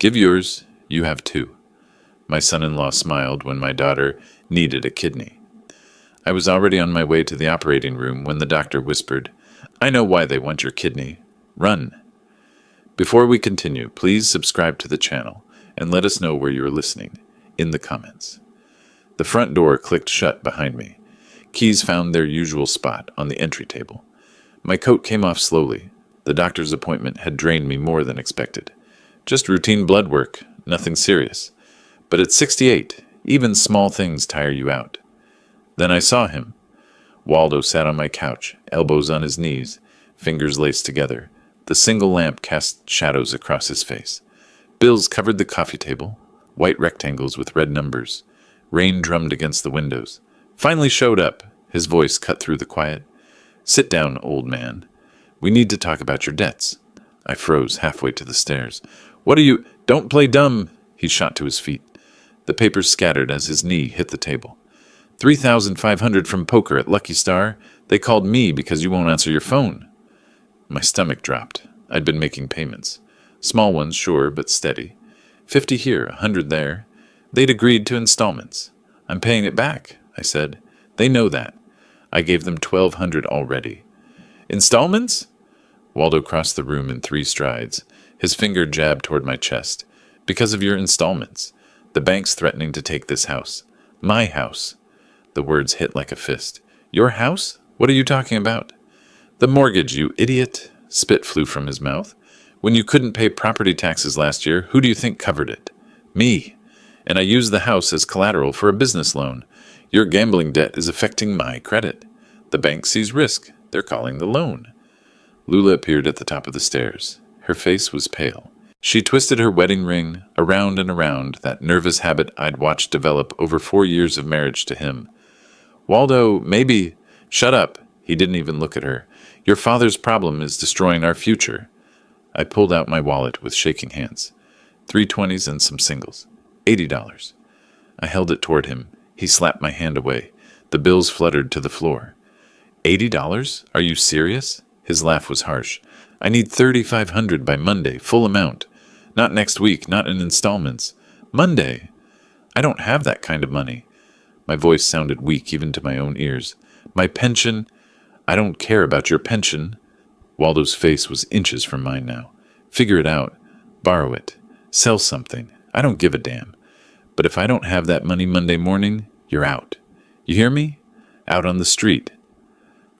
Give yours, you have two. My son-in-law smiled when my daughter needed a kidney. I was already on my way to the operating room when the doctor whispered, I know why they want your kidney. Run. Before we continue, please subscribe to the channel and let us know where you are listening in the comments. The front door clicked shut behind me. Keys found their usual spot on the entry table. My coat came off slowly. The doctor's appointment had drained me more than expected. Just routine blood work, nothing serious. But at 68, even small things tire you out. Then I saw him. Waldo sat on my couch, elbows on his knees, fingers laced together. The single lamp cast shadows across his face. Bills covered the coffee table, white rectangles with red numbers. Rain drummed against the windows. Finally showed up, his voice cut through the quiet. Sit down, old man. We need to talk about your debts. I froze halfway to the stairs. What are you? Don't play dumb. He shot to his feet. The papers scattered as his knee hit the table. 3,500 from poker at Lucky Star. They called me because you won't answer your phone. My stomach dropped. I'd been making payments. Small ones, sure, but steady. 50 here, 100 there. They'd agreed to installments. I'm paying it back, I said. They know that. I gave them 1,200 already. Installments? Waldo crossed the room in 3 strides. His finger jabbed toward my chest. Because of your installments. The bank's threatening to take this house. My house. The words hit like a fist. Your house? What are you talking about? The mortgage, you idiot. Spit flew from his mouth. When you couldn't pay property taxes last year, who do you think covered it? Me. And I used the house as collateral for a business loan. Your gambling debt is affecting my credit. The bank sees risk. They're calling the loan. Lula appeared at the top of the stairs. Her face was pale. She twisted her wedding ring around and around, that nervous habit I'd watched develop over 4 years of marriage to him. Waldo, maybe... Shut up. He didn't even look at her. Your father's problem is destroying our future. I pulled out my wallet with shaking hands. 320s and some singles. $80. I held it toward him. He slapped my hand away. The bills fluttered to the floor. $80? Are you serious? His laugh was harsh. I need 3,500 by Monday, full amount. Not next week, not in installments. Monday. I don't have that kind of money. My voice sounded weak even to my own ears. My pension... I don't care about your pension. Waldo's face was inches from mine now. Figure it out. Borrow it. Sell something. I don't give a damn. But if I don't have that money Monday morning, you're out. You hear me? Out on the street.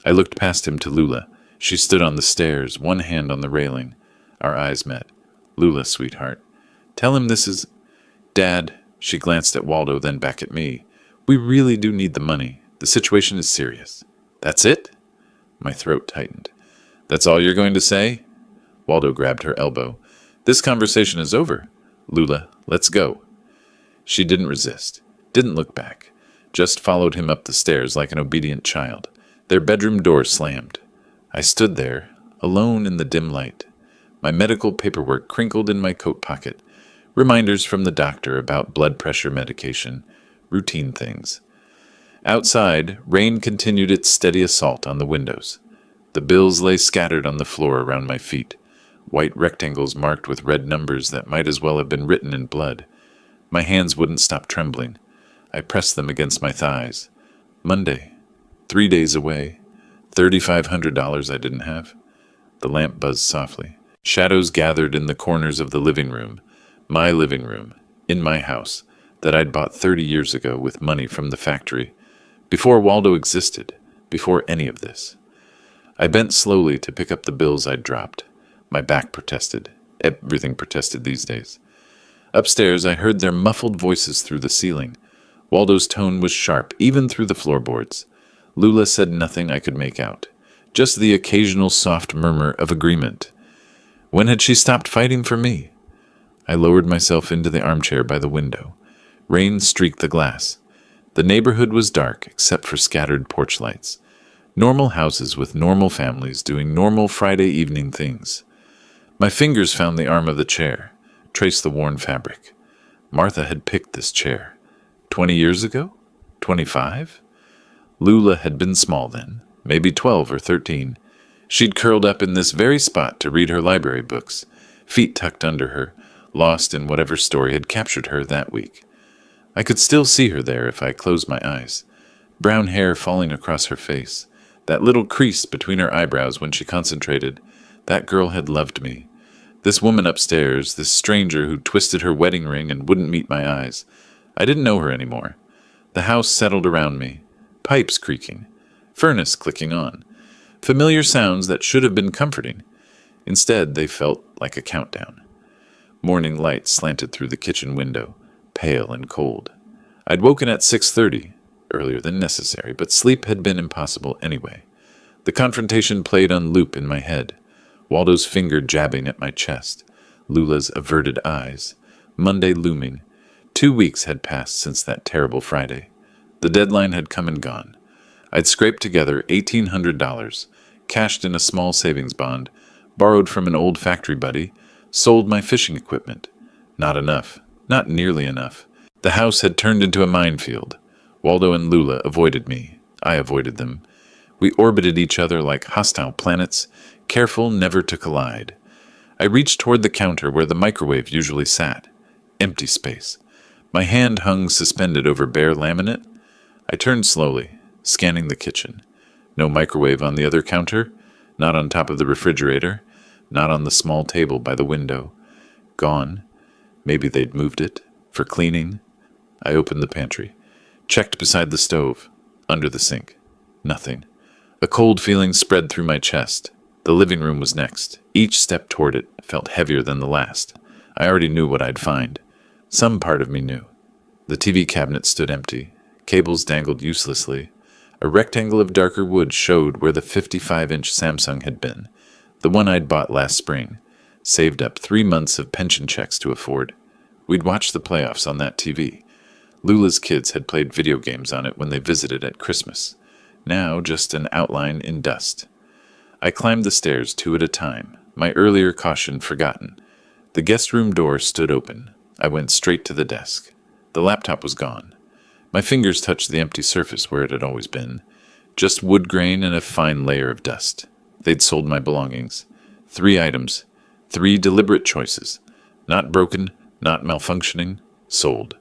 I looked past him to Lula. She stood on the stairs, one hand on the railing. Our eyes met. Lula, sweetheart. Tell him this is... Dad, she glanced at Waldo, then back at me. We really do need the money. The situation is serious. That's it? My throat tightened. That's all you're going to say? Waldo grabbed her elbow. This conversation is over. Lula, let's go. She didn't resist, didn't look back, just followed him up the stairs like an obedient child. Their bedroom door slammed. I stood there, alone in the dim light. My medical paperwork crinkled in my coat pocket. Reminders from the doctor about blood pressure medication, routine things. Outside, rain continued its steady assault on the windows. The bills lay scattered on the floor around my feet, white rectangles marked with red numbers that might as well have been written in blood. My hands wouldn't stop trembling. I pressed them against my thighs. Monday. 3 days away. $3,500 I didn't have. The lamp buzzed softly. Shadows gathered in the corners of the living room, my living room, in my house, that I'd bought 30 years ago with money from the factory. Before Waldo existed, before any of this. I bent slowly to pick up the bills I'd dropped. My back protested. Everything protested these days. Upstairs, I heard their muffled voices through the ceiling. Waldo's tone was sharp, even through the floorboards. Lula said nothing I could make out, just the occasional soft murmur of agreement. When had she stopped fighting for me? I lowered myself into the armchair by the window. Rain streaked the glass. The neighborhood was dark, except for scattered porch lights. Normal houses with normal families doing normal Friday evening things. My fingers found the arm of the chair, traced the worn fabric. Martha had picked this chair. 20 years ago? 25? Lula had been small then, maybe 12 or 13. She'd curled up in this very spot to read her library books, feet tucked under her, lost in whatever story had captured her that week. I could still see her there if I closed my eyes. Brown hair falling across her face, that little crease between her eyebrows when she concentrated. That girl had loved me. This woman upstairs, this stranger who twisted her wedding ring and wouldn't meet my eyes. I didn't know her anymore. The house settled around me. Pipes creaking. Furnace clicking on. Familiar sounds that should have been comforting. Instead, they felt like a countdown. Morning light slanted through the kitchen window, pale and cold. I'd woken at 6:30, earlier than necessary, but sleep had been impossible anyway. The confrontation played on loop in my head. Waldo's finger jabbing at my chest. Lula's averted eyes. Monday looming. 2 weeks had passed since that terrible Friday. The deadline had come and gone. I'd scraped together $1,800, cashed in a small savings bond, borrowed from an old factory buddy, sold my fishing equipment. Not enough. Not nearly enough. The house had turned into a minefield. Waldo and Lula avoided me. I avoided them. We orbited each other like hostile planets, careful never to collide. I reached toward the counter where the microwave usually sat. Empty space. My hand hung suspended over bare laminate. I turned slowly, scanning the kitchen. No microwave on the other counter, not on top of the refrigerator, not on the small table by the window. Gone. Maybe they'd moved it. For cleaning. I opened the pantry. Checked beside the stove. Under the sink. Nothing. A cold feeling spread through my chest. The living room was next. Each step toward it felt heavier than the last. I already knew what I'd find. Some part of me knew. The TV cabinet stood empty. Cables dangled uselessly. A rectangle of darker wood showed where the 55-inch Samsung had been. The one I'd bought last spring. Saved up 3 months of pension checks to afford. We'd watched the playoffs on that TV. Lula's kids had played video games on it when they visited at Christmas. Now just an outline in dust. I climbed the stairs 2 at a time, my earlier caution forgotten. The guest room door stood open. I went straight to the desk. The laptop was gone. My fingers touched the empty surface where it had always been. Just wood grain and a fine layer of dust. They'd sold my belongings. 3 items. 3 deliberate choices. Not broken, not malfunctioning. Sold.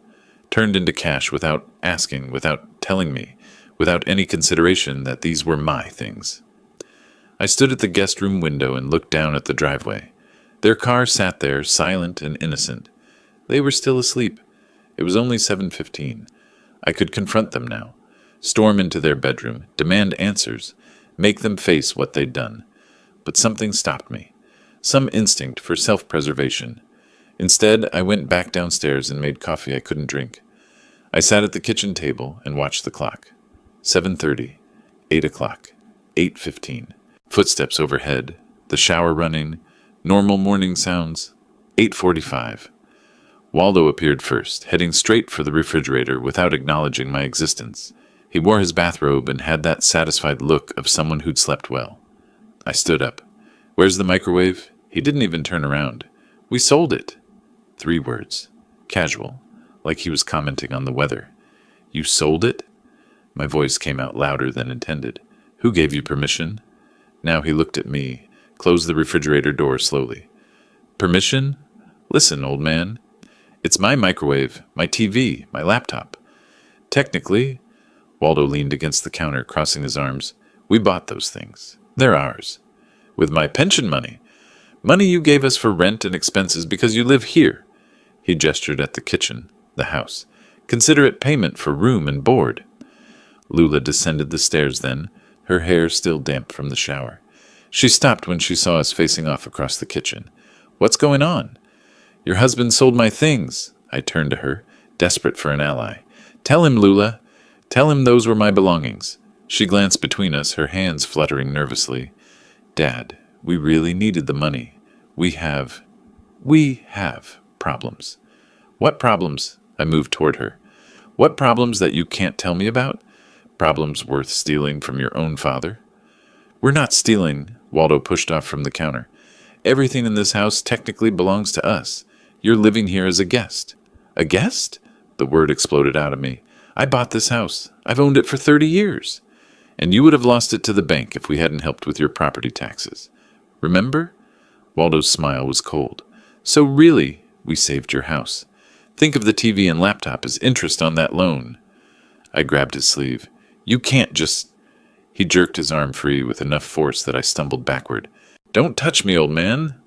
Turned into cash without asking, without telling me, without any consideration that these were my things. I stood at the guest room window and looked down at the driveway. Their car sat there, silent and innocent. They were still asleep. It was only 7:15. I could confront them now. Storm into their bedroom, demand answers, make them face what they'd done. But something stopped me. Some instinct for self-preservation. Instead, I went back downstairs and made coffee I couldn't drink. I sat at the kitchen table and watched the clock. 7:30, 8 o'clock, 8:15. Footsteps overhead, the shower running, normal morning sounds. 8:45. Waldo appeared first, heading straight for the refrigerator without acknowledging my existence. He wore his bathrobe and had that satisfied look of someone who'd slept well. I stood up. "Where's the microwave?" He didn't even turn around. "We sold it." 3 words. Casual, like he was commenting on the weather. "You sold it?" My voice came out louder than intended. "Who gave you permission?" Now he looked at me, closed the refrigerator door slowly. "Permission? Listen, old man. It's my microwave, my TV, my laptop. Technically," Waldo leaned against the counter, crossing his arms, "we bought those things. They're ours. With my pension money. Money you gave us for rent and expenses because you live here." He gestured at the kitchen, the house. "Consider it payment for room and board." Lula descended the stairs then, her hair still damp from the shower. She stopped when she saw us facing off across the kitchen. "What's going on?" "Your husband sold my things." I turned to her, desperate for an ally. "Tell him, Lula. Tell him those were my belongings." She glanced between us, her hands fluttering nervously. "Dad, we really needed the money. We have problems." "What problems?" I moved toward her. "What problems that you can't tell me about? Problems worth stealing from your own father?" "We're not stealing," Waldo pushed off from the counter. "Everything in this house technically belongs to us. You're living here as a guest." "A guest?" The word exploded out of me. "I bought this house. I've owned it for 30 years. And you would have lost it to the bank if we hadn't helped with your property taxes. Remember?" Waldo's smile was cold. "So really, We saved your house. Think of the TV and laptop as interest on that loan. I grabbed his sleeve. You can't just... He jerked his arm free with enough force that I stumbled backward. Don't touch me, old man.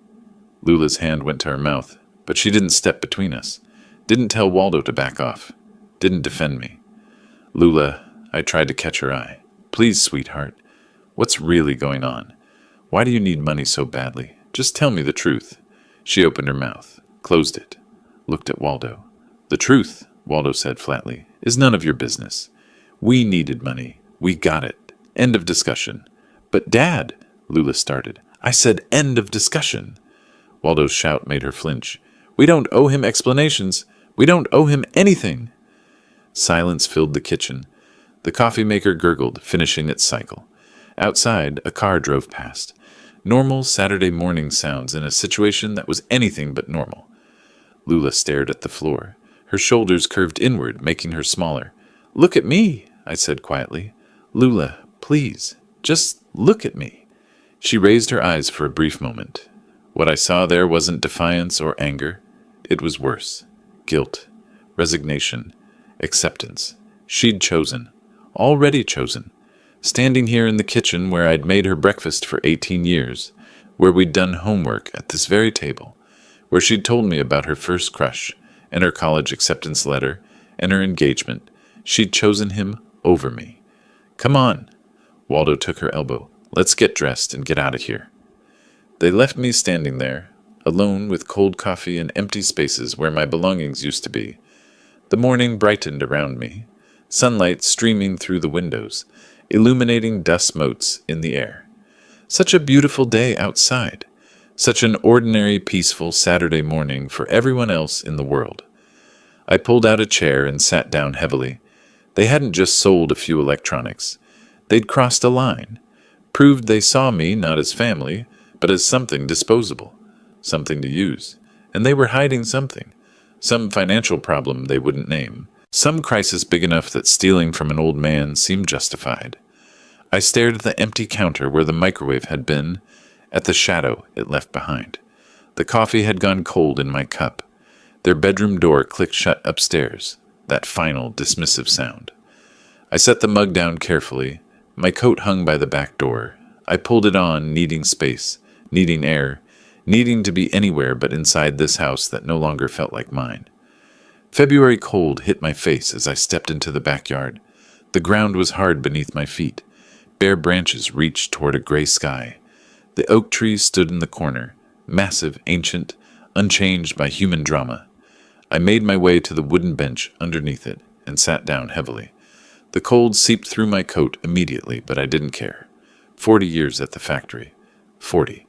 Lula's hand went to her mouth, but she didn't step between us. Didn't tell Waldo to back off. Didn't defend me. Lula, I tried to catch her eye. Please, sweetheart. What's really going on? Why do you need money so badly? Just tell me the truth. She opened her mouth, closed it, looked at Waldo. The truth, Waldo said flatly, is none of your business. We needed money. We got it. End of discussion. But Dad, Lula started. I said end of discussion. Waldo's shout made her flinch. We don't owe him explanations. We don't owe him anything. Silence filled the kitchen. The coffee maker gurgled, finishing its cycle. Outside, a car drove past. Normal Saturday morning sounds in a situation that was anything but normal. Lula stared at the floor. Her shoulders curved inward, making her smaller. Look at me, I said quietly. Lula, please, just look at me. She raised her eyes for a brief moment. What I saw there wasn't defiance or anger. It was worse. Guilt, resignation, acceptance. She'd chosen. Already chosen. Standing here in the kitchen where I'd made her breakfast for 18 years, where we'd done homework at this very table, where she'd told me about her first crush and her college acceptance letter and her engagement, she'd chosen him over me. Come on. Waldo took her elbow. Let's get dressed and get out of here. They left me standing there, alone with cold coffee and empty spaces where my belongings used to be. The morning brightened around me, sunlight streaming through the windows, illuminating dust motes in the air. Such a beautiful day outside. Such an ordinary, peaceful Saturday morning for everyone else in the world. I pulled out a chair and sat down heavily. They hadn't just sold a few electronics. They'd crossed a line, proved they saw me not as family, but as something disposable, something to use. And they were hiding something, some financial problem they wouldn't name, some crisis big enough that stealing from an old man seemed justified. I stared at the empty counter where the microwave had been, at the shadow it left behind. The coffee had gone cold in my cup. Their bedroom door clicked shut upstairs, that final dismissive sound. I set the mug down carefully. My coat hung by the back door. I pulled it on, needing space, needing air, needing to be anywhere but inside this house that no longer felt like mine. February cold hit my face as I stepped into the backyard. The ground was hard beneath my feet. Bare branches reached toward a gray sky. The oak trees stood in the corner, massive, ancient, unchanged by human drama. I made my way to the wooden bench underneath it and sat down heavily. The cold seeped through my coat immediately, but I didn't care. 40 years at the factory. 40.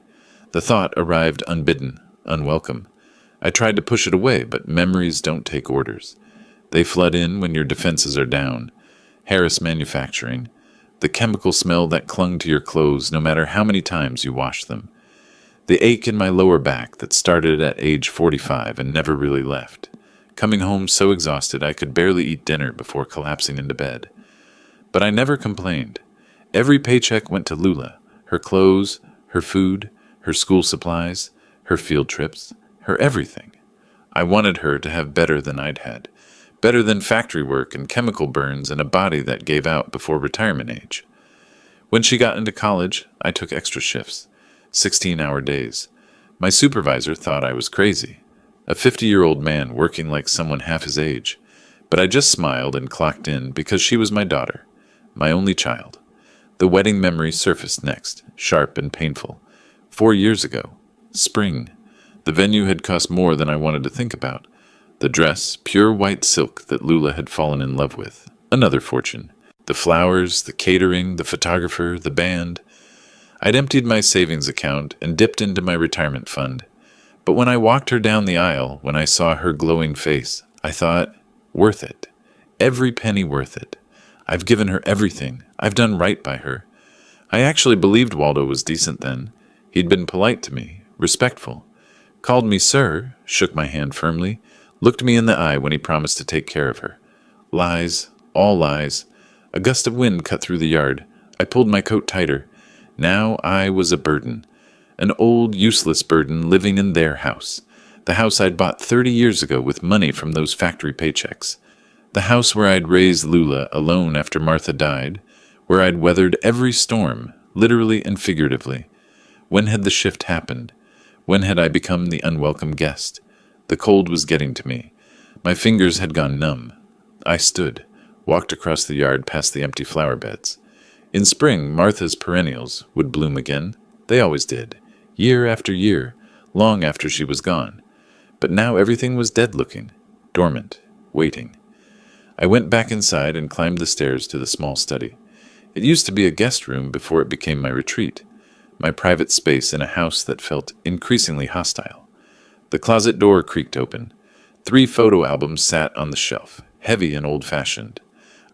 The thought arrived unbidden, unwelcome. I tried to push it away, but memories don't take orders. They flood in when your defenses are down. Harris Manufacturing. The chemical smell that clung to your clothes no matter how many times you washed them. The ache in my lower back that started at age 45 and never really left. Coming home so exhausted I could barely eat dinner before collapsing into bed. But I never complained. Every paycheck went to Lula, her clothes, her food, her school supplies, her field trips, her everything. I wanted her to have better than I'd had, better than factory work and chemical burns and a body that gave out before retirement age. When she got into college, I took extra shifts, 16-hour days. My supervisor thought I was crazy, a 50-year-old man working like someone half his age, but I just smiled and clocked in because she was my daughter, my only child. The wedding memory surfaced next, sharp and painful. 4 years ago. Spring. The venue had cost more than I wanted to think about. The dress, pure white silk that Lula had fallen in love with. Another fortune. The flowers, the catering, the photographer, the band. I'd emptied my savings account and dipped into my retirement fund. But when I walked her down the aisle, when I saw her glowing face, I thought, worth it. Every penny worth it. I've given her everything. I've done right by her. I actually believed Waldo was decent then. He'd been polite to me, respectful. Called me sir, shook my hand firmly, looked me in the eye when he promised to take care of her. Lies, all lies. A gust of wind cut through the yard. I pulled my coat tighter. Now I was a burden. An old, useless burden living in their house. The house I'd bought 30 years ago with money from those factory paychecks. The house where I'd raised Lula alone after Martha died, where I'd weathered every storm, literally and figuratively. When had the shift happened? When had I become the unwelcome guest? The cold was getting to me. My fingers had gone numb. I stood, walked across the yard past the empty flower beds. In spring, Martha's perennials would bloom again. They always did, year after year, long after she was gone. But now everything was dead-looking, dormant, waiting. I went back inside and climbed the stairs to the small study. It used to be a guest room before it became my retreat, my private space in a house that felt increasingly hostile. The closet door creaked open. 3 photo albums sat on the shelf, heavy and old-fashioned.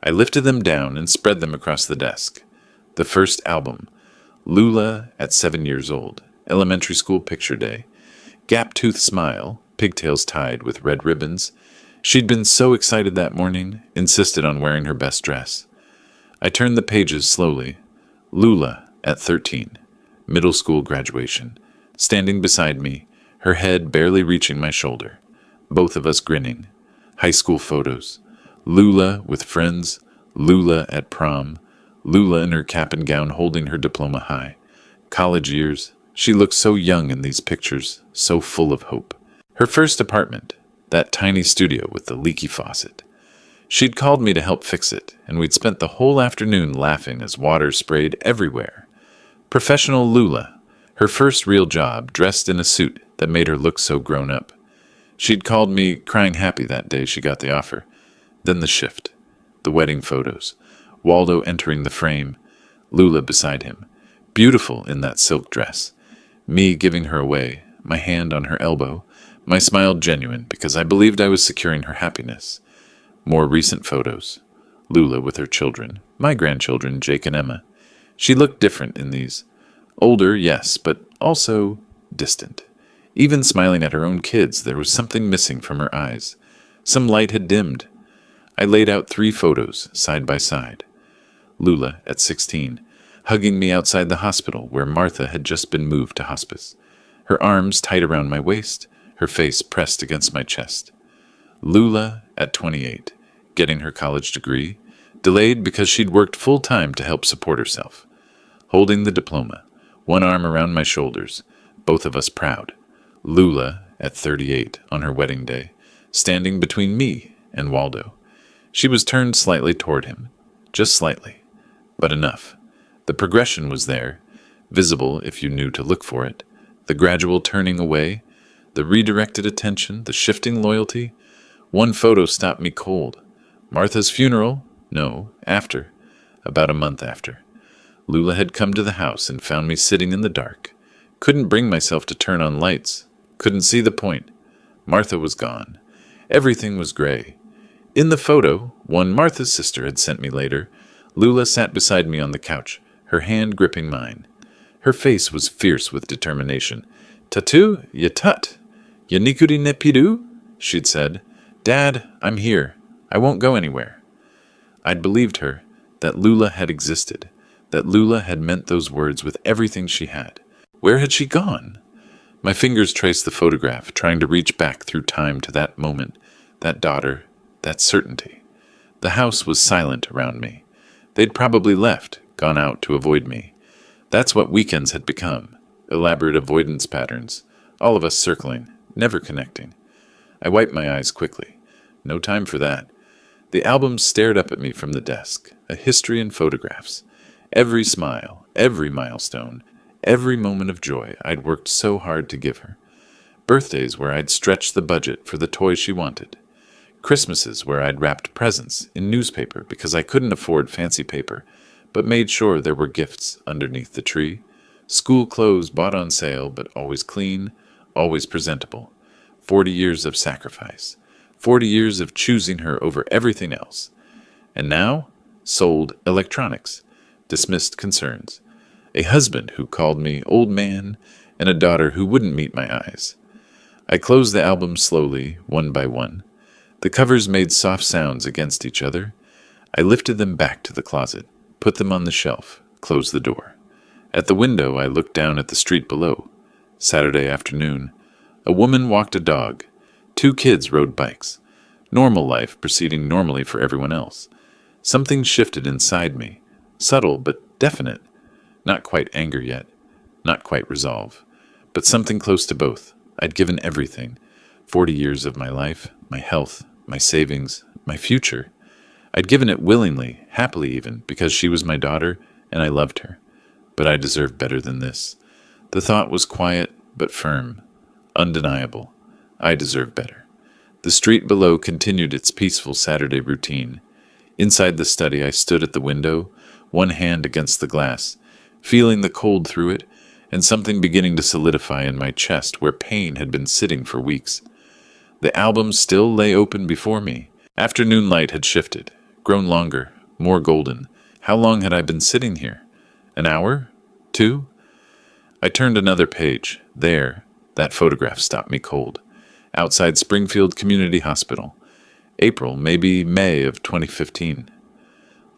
I lifted them down and spread them across the desk. The first album, Lula at 7 years old, elementary school picture day. Gap-toothed smile, pigtails tied with red ribbons. She'd been so excited that morning, insisted on wearing her best dress. I turned the pages slowly. Lula at 13, middle school graduation, standing beside me, her head barely reaching my shoulder. Both of us grinning. High school photos. Lula with friends, Lula at prom, Lula in her cap and gown holding her diploma high. College years. She looked so young in these pictures, so full of hope. Her first apartment, that tiny studio with the leaky faucet. She'd called me to help fix it, and we'd spent the whole afternoon laughing as water sprayed everywhere. Professional Lula, her first real job, dressed in a suit that made her look so grown up. She'd called me crying happy that day she got the offer. Then the shift. The wedding photos. Waldo entering the frame. Lula beside him. Beautiful in that silk dress. Me giving her away, my hand on her elbow. My smile genuine because I believed I was securing her happiness. More recent photos. Lula with her children. My grandchildren, Jake and Emma. She looked different in these. Older, yes, but also distant. Even smiling at her own kids, there was something missing from her eyes. Some light had dimmed. I laid out 3 photos, side by side. Lula, at 16, hugging me outside the hospital where Martha had just been moved to hospice. Her arms tight around my waist, her face pressed against my chest. Lula, at 28, getting her college degree, delayed because she'd worked full-time to help support herself. Holding the diploma, one arm around my shoulders, both of us proud. Lula, at 38, on her wedding day, standing between me and Waldo. She was turned slightly toward him, just slightly, but enough. The progression was there, visible if you knew to look for it, the gradual turning away, the redirected attention, the shifting loyalty. One photo stopped me cold. Martha's funeral? No, after. About a month after. Lula had come to the house and found me sitting in the dark. Couldn't bring myself to turn on lights. Couldn't see the point. Martha was gone. Everything was gray. In the photo, one Martha's sister had sent me later, Lula sat beside me on the couch, her hand gripping mine. Her face was fierce with determination. "Tatu, ya tut. Ya nikuri ne pidu?" she'd said. "Dad, I'm here. I won't go anywhere." I'd believed her, that Lula had existed, that Lula had meant those words with everything she had. Where had she gone? My fingers traced the photograph, trying to reach back through time to that moment, that daughter, that certainty. The house was silent around me. They'd probably left, gone out to avoid me. That's what weekends had become, elaborate avoidance patterns, all of us circling, never connecting. I wiped my eyes quickly. No time for that. The album stared up at me from the desk, a history in photographs. Every smile, every milestone, every moment of joy I'd worked so hard to give her. Birthdays where I'd stretched the budget for the toy she wanted. Christmases where I'd wrapped presents in newspaper because I couldn't afford fancy paper, but made sure there were gifts underneath the tree. School clothes bought on sale, but always clean, always presentable. 40 years of sacrifice. 40 years of choosing her over everything else. And now, sold electronics, dismissed concerns. A husband who called me old man, and a daughter who wouldn't meet my eyes. I closed the album slowly, one by one. The covers made soft sounds against each other. I lifted them back to the closet, put them on the shelf, closed the door. At the window, I looked down at the street below. Saturday afternoon. A woman walked a dog. 2 kids rode bikes. Normal life proceeding normally for everyone else. Something shifted inside me. Subtle but definite. Not quite anger yet. Not quite resolve. But something close to both. I'd given everything. 40 years of my life, my health, my savings, my future. I'd given it willingly, happily even, because she was my daughter and I loved her. But I deserved better than this. The thought was quiet but firm. Undeniable. I deserve better. The street below continued its peaceful Saturday routine. Inside the study, I stood at the window, one hand against the glass, feeling the cold through it, and something beginning to solidify in my chest where pain had been sitting for weeks. The album still lay open before me. Afternoon light had shifted, grown longer, more golden. How long had I been sitting here? An hour? 2? I turned another page. There, that photograph stopped me cold. Outside Springfield Community Hospital. April, maybe May of 2015.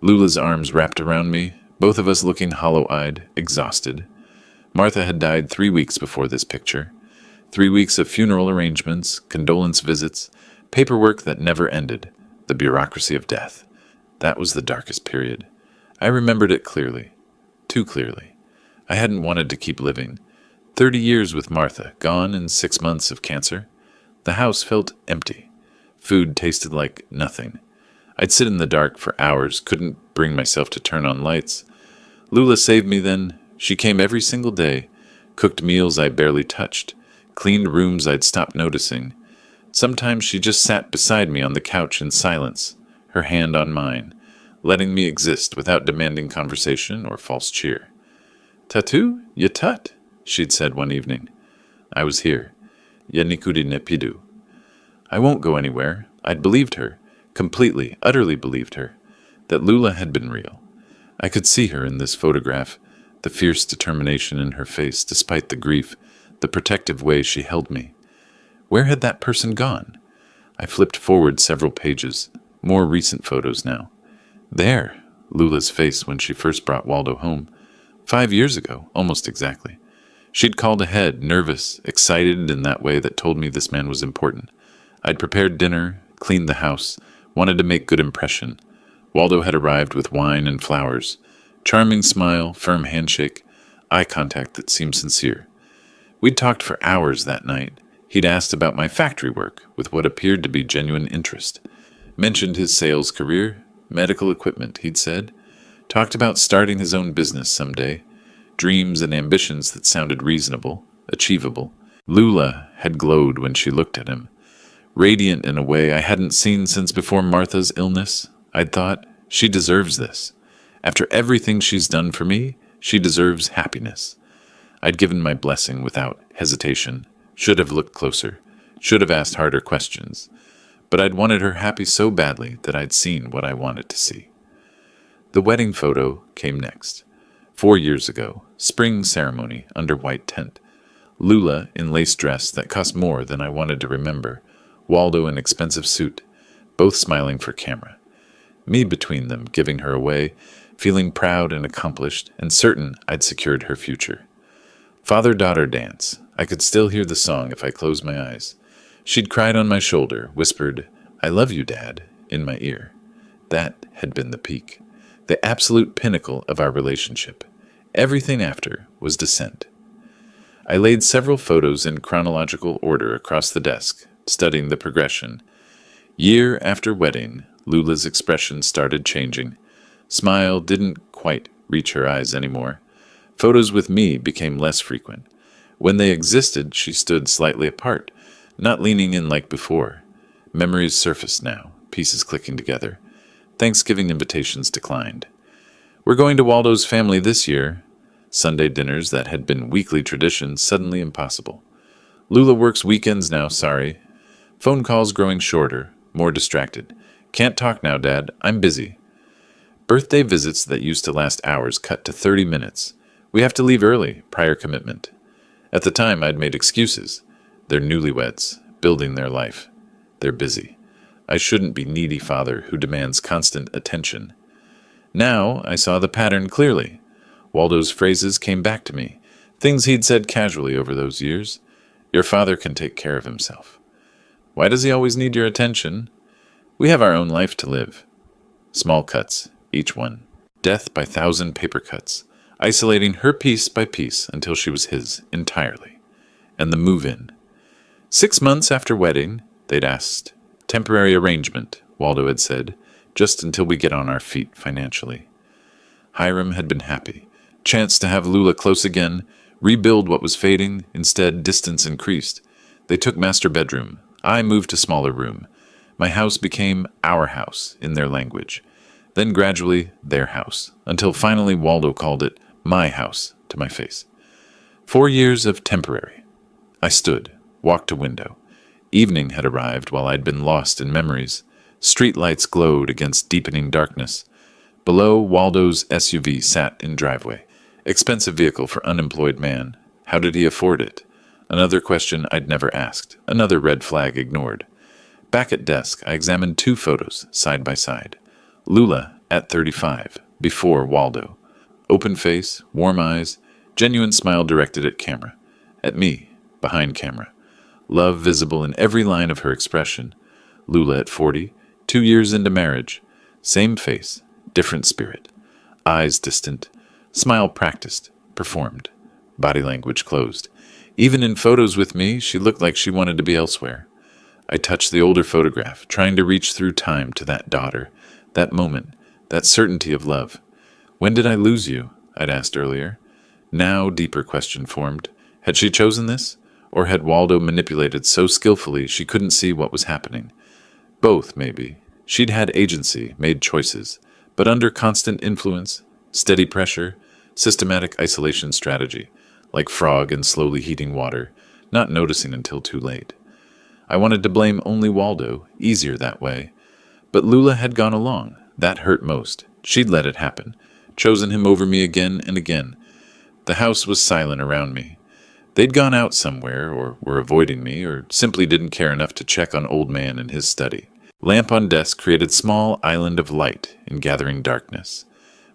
Lula's arms wrapped around me, both of us looking hollow-eyed, exhausted. Martha had died 3 weeks before this picture. 3 weeks of funeral arrangements, condolence visits, paperwork that never ended, the bureaucracy of death. That was the darkest period. I remembered it clearly. Too clearly. I hadn't wanted to keep living. 30 years with Martha, gone in 6 months of cancer. The house felt empty. Food tasted like nothing. I'd sit in the dark for hours, couldn't bring myself to turn on lights. Lula saved me then. She came every single day, cooked meals I barely touched, cleaned rooms I'd stopped noticing. Sometimes she just sat beside me on the couch in silence, her hand on mine, letting me exist without demanding conversation or false cheer. "Tatu, ya tut," she'd said one evening. I was here. Ya nikudi ne pidu. I won't go anywhere. I'd believed her, completely, utterly believed her, that Lula had been real. I could see her in this photograph, the fierce determination in her face despite the grief, the protective way she held me. Where had that person gone? I flipped forward several pages, more recent photos now. There, Lula's face when she first brought Waldo home. 5 years ago, almost exactly. She'd called ahead, nervous, excited in that way that told me this man was important. I'd prepared dinner, cleaned the house, wanted to make good impression. Waldo had arrived with wine and flowers. Charming smile, firm handshake, eye contact that seemed sincere. We'd talked for hours that night. He'd asked about my factory work with what appeared to be genuine interest. Mentioned his sales career, medical equipment, he'd said. Talked about starting his own business someday. Dreams and ambitions that sounded reasonable, achievable. Lula had glowed when she looked at him. Radiant in a way I hadn't seen since before Martha's illness. I'd thought, she deserves this. After everything she's done for me, she deserves happiness. I'd given my blessing without hesitation. Should have looked closer. Should have asked harder questions. But I'd wanted her happy so badly that I'd seen what I wanted to see. The wedding photo came next. 4 years ago, spring ceremony under white tent. Lula in lace dress that cost more than I wanted to remember. Waldo in expensive suit, both smiling for camera. Me between them, giving her away, feeling proud and accomplished, and certain I'd secured her future. Father-daughter dance. I could still hear the song if I closed my eyes. She'd cried on my shoulder, whispered, "I love you, Dad," in my ear. That had been the peak, the absolute pinnacle of our relationship. Everything after was descent. I laid several photos in chronological order across the desk, studying the progression. Year after wedding, Lula's expression started changing. Smile didn't quite reach her eyes anymore. Photos with me became less frequent. When they existed, she stood slightly apart, not leaning in like before. Memories surfaced now, pieces clicking together. Thanksgiving invitations declined. "We're going to Waldo's family this year." Sunday dinners that had been weekly traditions suddenly impossible. "Lula works weekends now, sorry." Phone calls growing shorter, more distracted. "Can't talk now, Dad. I'm busy." Birthday visits that used to last hours cut to 30 minutes. "We have to leave early, prior commitment." At the time, I'd made excuses. They're newlyweds, building their life. They're busy. I shouldn't be needy father who demands constant attention. Now I saw the pattern clearly. Waldo's phrases came back to me, things he'd said casually over those years. Your father can take care of himself. Why does he always need your attention? We have our own life to live. Small cuts, each one. Death by 1,000 paper cuts, isolating her piece by piece until she was his entirely. And the move-in. 6 months after wedding, they'd asked. Temporary arrangement, Waldo had said, just until we get on our feet financially. Hiram had been happy. Chance to have Lula close again, rebuild what was fading, instead distance increased. They took master bedroom. I moved to smaller room. My house became our house, in their language. Then gradually, their house, until finally Waldo called it my house to my face. 4 years of temporary. I stood, walked to window. Evening had arrived while I'd been lost in memories. Street lights glowed against deepening darkness. Below, Waldo's SUV sat in driveway. Expensive vehicle for unemployed man. How did he afford it? Another question I'd never asked. Another red flag ignored. Back at desk, I examined 2 photos, side by side. Lula, at 35, before Waldo. Open face, warm eyes, genuine smile directed at camera. At me, behind camera. Love visible in every line of her expression. Lula at 40, 2 years into marriage. Same face, different spirit. Eyes distant. Smile practiced, performed. Body language closed. Even in photos with me, she looked like she wanted to be elsewhere. I touched the older photograph, trying to reach through time to that daughter, that moment, that certainty of love. When did I lose you? I'd asked earlier. Now deeper question formed. Had she chosen this? Or had Waldo manipulated so skillfully she couldn't see what was happening? Both, maybe. She'd had agency, made choices, but under constant influence, steady pressure, systematic isolation strategy, like frog in slowly heating water, not noticing until too late. I wanted to blame only Waldo, easier that way. But Lula had gone along. That hurt most. She'd let it happen, chosen him over me again and again. The house was silent around me. They'd gone out somewhere, or were avoiding me, or simply didn't care enough to check on old man in his study. Lamp on desk created small island of light in gathering darkness.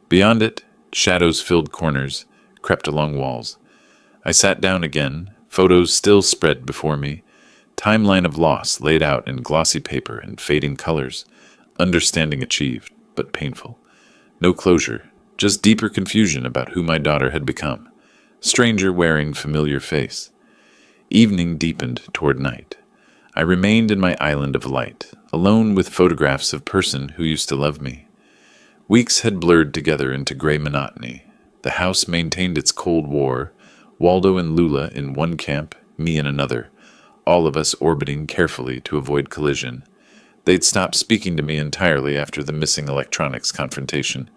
Beyond it, shadows filled corners, crept along walls. I sat down again, photos still spread before me, timeline of loss laid out in glossy paper and fading colors, understanding achieved, but painful. No closure, just deeper confusion about who my daughter had become. Stranger wearing familiar face. Evening deepened toward night. I remained in my island of light, alone with photographs of person who used to love me. Weeks had blurred together into gray monotony. The house maintained its Cold War, Waldo and Lula in one camp, me in another, all of us orbiting carefully to avoid collision. They'd stopped speaking to me entirely after the missing electronics confrontation.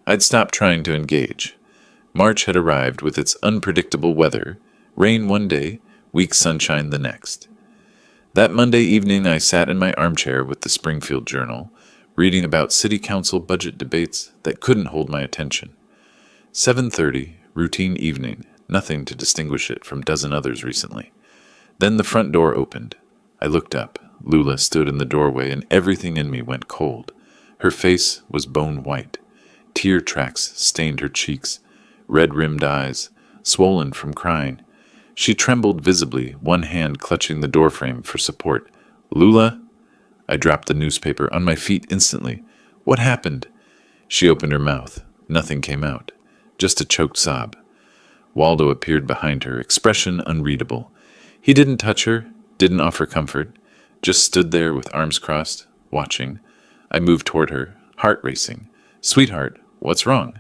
I'd stopped trying to engage. March had arrived with its unpredictable weather, rain one day, weak sunshine the next. That Monday evening I sat in my armchair with the Springfield Journal, reading about city council budget debates that couldn't hold my attention. 7:30, routine evening, nothing to distinguish it from dozen others recently. Then the front door opened. I looked up. Lula stood in the doorway and everything in me went cold. Her face was bone white. Tear tracks stained her cheeks, red-rimmed eyes, swollen from crying. She trembled visibly, one hand clutching the doorframe for support. "Lula?" I dropped the newspaper, on my feet instantly. "What happened?" She opened her mouth. Nothing came out. Just a choked sob. Waldo appeared behind her, expression unreadable. He didn't touch her, didn't offer comfort, just stood there with arms crossed, watching. I moved toward her, heart racing. "Sweetheart, what's wrong?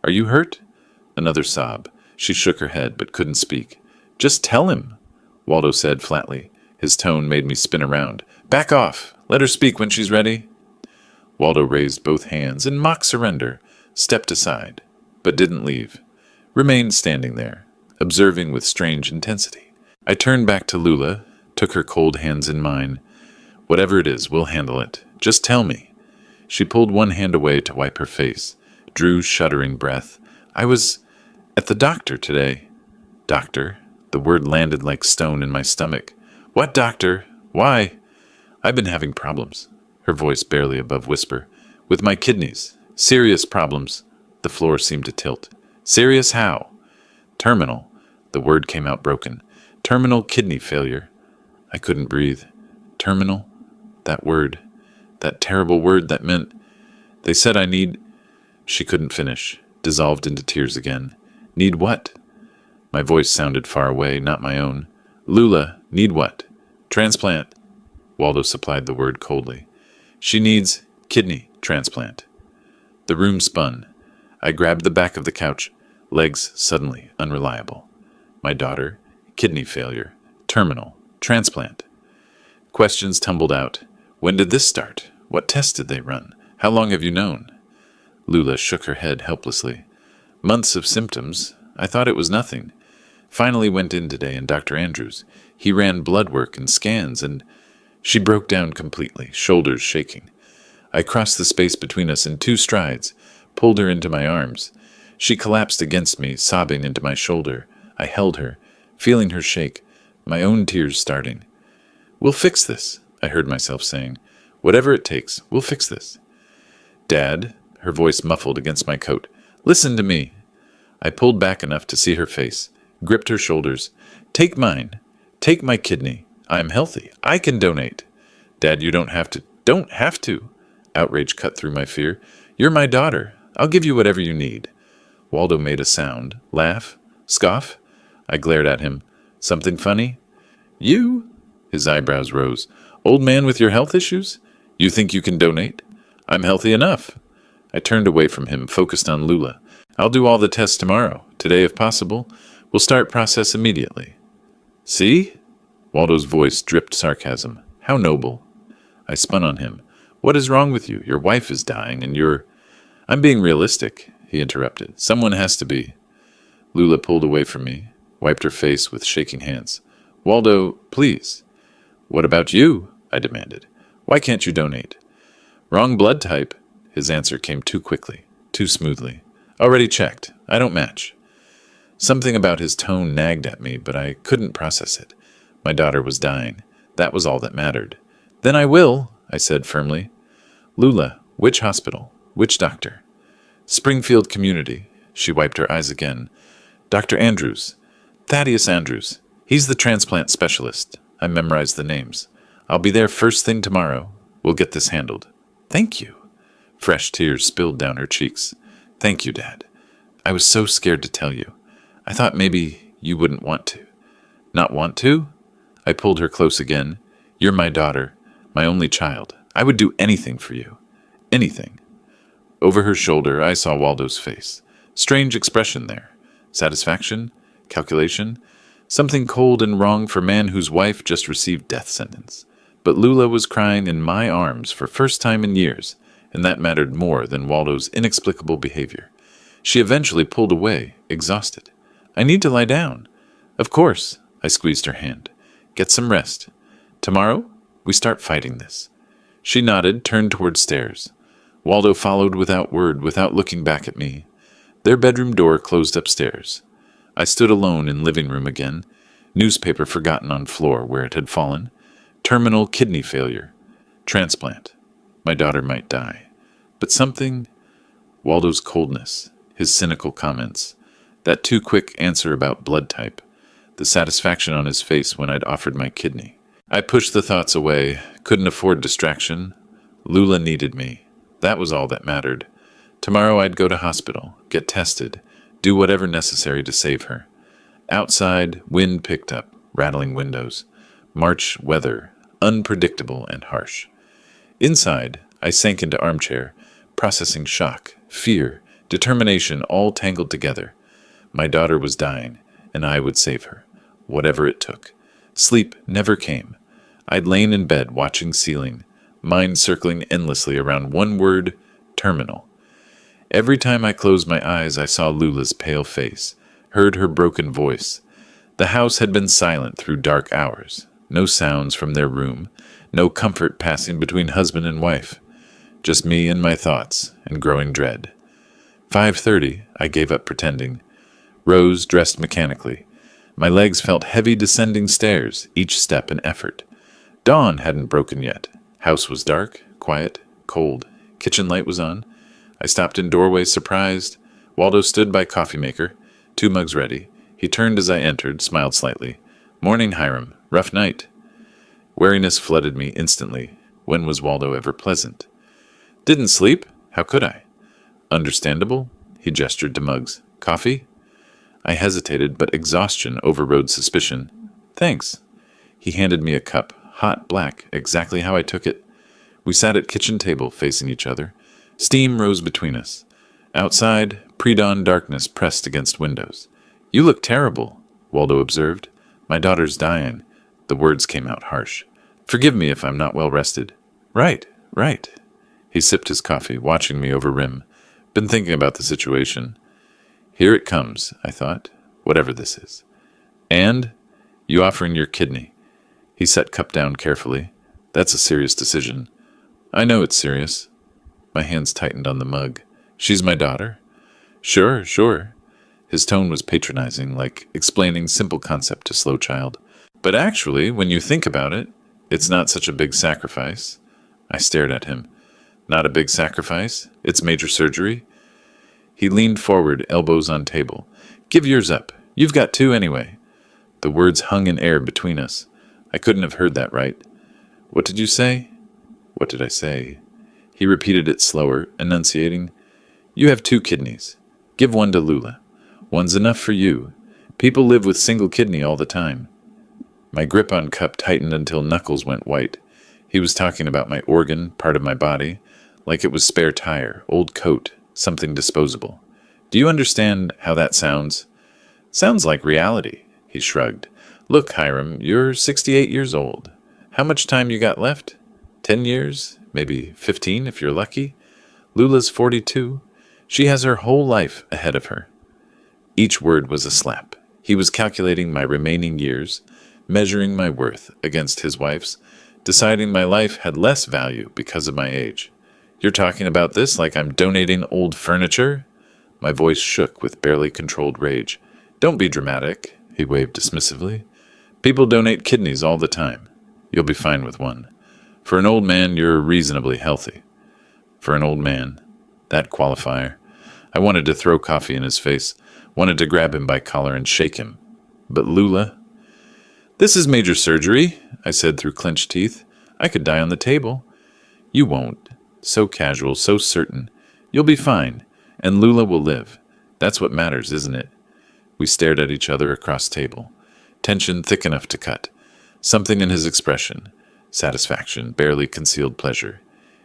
Are you hurt?" Another sob. She shook her head but couldn't speak. "Just tell him," Waldo said flatly. His tone made me spin around. "Back off. Let her speak when she's ready." Waldo raised both hands in mock surrender, stepped aside, but didn't leave. Remained standing there, observing with strange intensity. I turned back to Lula, took her cold hands in mine. "Whatever it is, we'll handle it. Just tell me." She pulled one hand away to wipe her face, drew shuddering breath. "I was at the doctor today." "Doctor?" The word landed like stone in my stomach. "What doctor? Why?" "I've been having problems," her voice barely above whisper. "With my kidneys. Serious problems." The floor seemed to tilt. "Serious how?" "Terminal." The word came out broken. Terminal kidney failure. I couldn't breathe. Terminal? That word. That terrible word that meant... They said I need... She couldn't finish, dissolved into tears again. Need what? My voice sounded far away, not my own. Lula, need what? Transplant. Waldo supplied the word coldly. She needs kidney transplant. The room spun. I grabbed the back of the couch, legs suddenly unreliable. My daughter, kidney failure, terminal, transplant. Questions tumbled out. When did this start? What tests did they run? How long have you known? Lula shook her head helplessly. Months of symptoms. I thought it was nothing. Finally went in today and Dr. Andrews. He ran blood work and scans and... She broke down completely, shoulders shaking. I crossed the space between us in 2 strides, pulled her into my arms. She collapsed against me, sobbing into my shoulder. I held her, feeling her shake, my own tears starting. We'll fix this, I heard myself saying. Whatever it takes, we'll fix this. Dad, her voice muffled against my coat, listen to me. I pulled back enough to see her face, gripped her shoulders. Take mine. Take my kidney. I'm healthy. I can donate. Dad, you don't have to. Don't have to. Outrage cut through my fear. You're my daughter. I'll give you whatever you need. Waldo made a sound. Laugh? Scoff? I glared at him. Something funny? You? His eyebrows rose. Old man with your health issues? You think you can donate? I'm healthy enough. I turned away from him, focused on Lula. I'll do all the tests tomorrow. Today, if possible. We'll start process immediately. See? Waldo's voice dripped sarcasm. How noble. I spun on him. What is wrong with you? Your wife is dying, and you're... I'm being realistic, he interrupted. Someone has to be. Lula pulled away from me, wiped her face with shaking hands. Waldo, please. What about you? I demanded. Why can't you donate? Wrong blood type. His answer came too quickly, too smoothly. Already checked. I don't match. Something about his tone nagged at me, but I couldn't process it. My daughter was dying. That was all that mattered. Then I will, I said firmly. Lula, which hospital? Which doctor? Springfield Community. She wiped her eyes again. Dr. Andrews. Thaddeus Andrews. He's the transplant specialist. I memorized the names. I'll be there first thing tomorrow. We'll get this handled. Thank you. Fresh tears spilled down her cheeks. Thank you, Dad. I was so scared to tell you. I thought maybe you wouldn't want to. Not want to? I pulled her close again. You're my daughter, my only child. I would do anything for you. Anything. Over her shoulder, I saw Waldo's face. Strange expression there. Satisfaction? Calculation? Something cold and wrong for man whose wife just received death sentence. But Lula was crying in my arms for first time in years, and that mattered more than Waldo's inexplicable behavior. She eventually pulled away, exhausted. I need to lie down. Of course. I squeezed her hand. Get some rest. Tomorrow, we start fighting this. She nodded, turned toward stairs. Waldo followed without word, without looking back at me. Their bedroom door closed upstairs. I stood alone in living room again, newspaper forgotten on floor where it had fallen. Terminal kidney failure. Transplant. My daughter might die. But something... Waldo's coldness, his cynical comments, that too quick answer about blood type, the satisfaction on his face when I'd offered my kidney. I pushed the thoughts away, couldn't afford distraction. Lula needed me. That was all that mattered. Tomorrow I'd go to hospital, get tested, do whatever necessary to save her. Outside, wind picked up, rattling windows. March weather, unpredictable and harsh. Inside, I sank into armchair, processing shock, fear, determination all tangled together. My daughter was dying, and I would save her, whatever it took. Sleep never came. I'd lain in bed watching ceiling, mind circling endlessly around one word, terminal. Every time I closed my eyes, I saw Lula's pale face, heard her broken voice. The house had been silent through dark hours. No sounds from their room, no comfort passing between husband and wife. Just me and my thoughts, and growing dread. 5:30, I gave up pretending. Rose dressed mechanically. My legs felt heavy descending stairs, each step an effort. Dawn hadn't broken yet. House was dark, quiet, cold. Kitchen light was on. I stopped in doorway, surprised. Waldo stood by coffee maker, 2 mugs ready. He turned as I entered, smiled slightly. Morning, Hiram. Rough night. Wariness flooded me instantly. When was Waldo ever pleasant? Didn't sleep? How could I? Understandable. He gestured to Muggs. Coffee? I hesitated, but exhaustion overrode suspicion. Thanks. He handed me a cup, hot black, exactly how I took it. We sat at kitchen table, facing each other. Steam rose between us. Outside, pre-dawn darkness pressed against windows. You look terrible, Waldo observed. My daughter's dying. The words came out harsh. Forgive me if I'm not well rested. Right. He sipped his coffee, watching me over rim. Been thinking about the situation. Here it comes, I thought, whatever this is. And? You offering your kidney. He set cup down carefully. That's a serious decision. I know it's serious. My hands tightened on the mug. She's my daughter? Sure. His tone was patronizing, like explaining simple concept to slow child. But actually, when you think about it, it's not such a big sacrifice. I stared at him. Not a big sacrifice? It's major surgery? He leaned forward, elbows on table. Give yours up. You've got two anyway. The words hung in air between us. I couldn't have heard that right. What did you say? What did I say? He repeated it slower, enunciating. You have two kidneys. Give one to Lula. One's enough for you. People live with single kidney all the time. My grip on cup tightened until knuckles went white. He was talking about my organ, part of my body, like it was spare tire, old coat, something disposable. Do you understand how that sounds? Sounds like reality, he shrugged. Look, Hiram, you're 68 years old. How much time you got left? 10 years? Maybe 15 if you're lucky? Lula's 42. She has her whole life ahead of her. Each word was a slap. He was calculating my remaining years, measuring my worth against his wife's, deciding my life had less value because of my age. You're talking about this like I'm donating old furniture? My voice shook with barely controlled rage. Don't be dramatic, he waved dismissively. People donate kidneys all the time. You'll be fine with one. For an old man, you're reasonably healthy. For an old man, that qualifier. I wanted to throw coffee in his face, wanted to grab him by collar and shake him. But Lula? This is major surgery, I said through clenched teeth. I could die on the table. You won't. So casual, so certain. You'll be fine, and Lula will live. That's what matters, isn't it? We stared at each other across table. Tension thick enough to cut. Something in his expression. Satisfaction, barely concealed pleasure.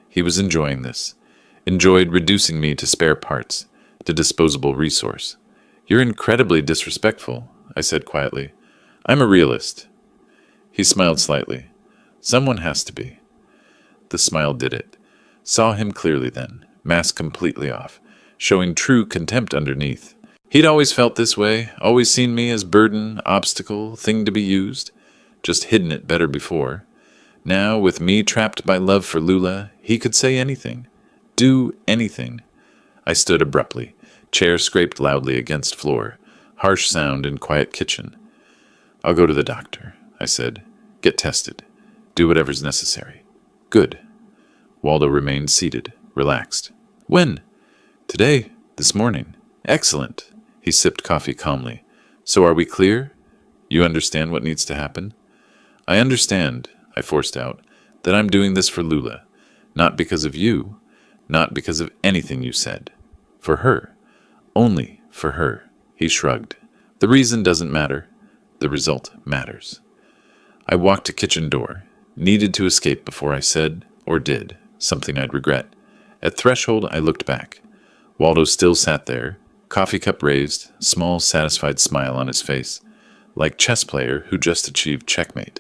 He was enjoying this. Enjoyed reducing me to spare parts, to disposable resource. You're incredibly disrespectful, I said quietly. I'm a realist. He smiled slightly. Someone has to be. The smile did it. Saw him clearly then, mask completely off, showing true contempt underneath. He'd always felt this way, always seen me as burden, obstacle, thing to be used, just hidden it better before. Now, with me trapped by love for Lula, he could say anything, do anything. I stood abruptly, chair scraped loudly against floor, harsh sound in quiet kitchen. I'll go to the doctor, I said. Get tested. Do whatever's necessary. Good. Waldo remained seated, relaxed. When? Today. This morning. Excellent. He sipped coffee calmly. So are we clear? You understand what needs to happen? I understand, I forced out, that I'm doing this for Lula. Not because of you. Not because of anything you said. For her. Only for her. He shrugged. The reason doesn't matter. The result matters. I walked to kitchen door. Needed to escape before I said, or did, something I'd regret. At threshold, I looked back. Waldo still sat there, coffee cup raised, small, satisfied smile on his face. Like chess player who just achieved checkmate.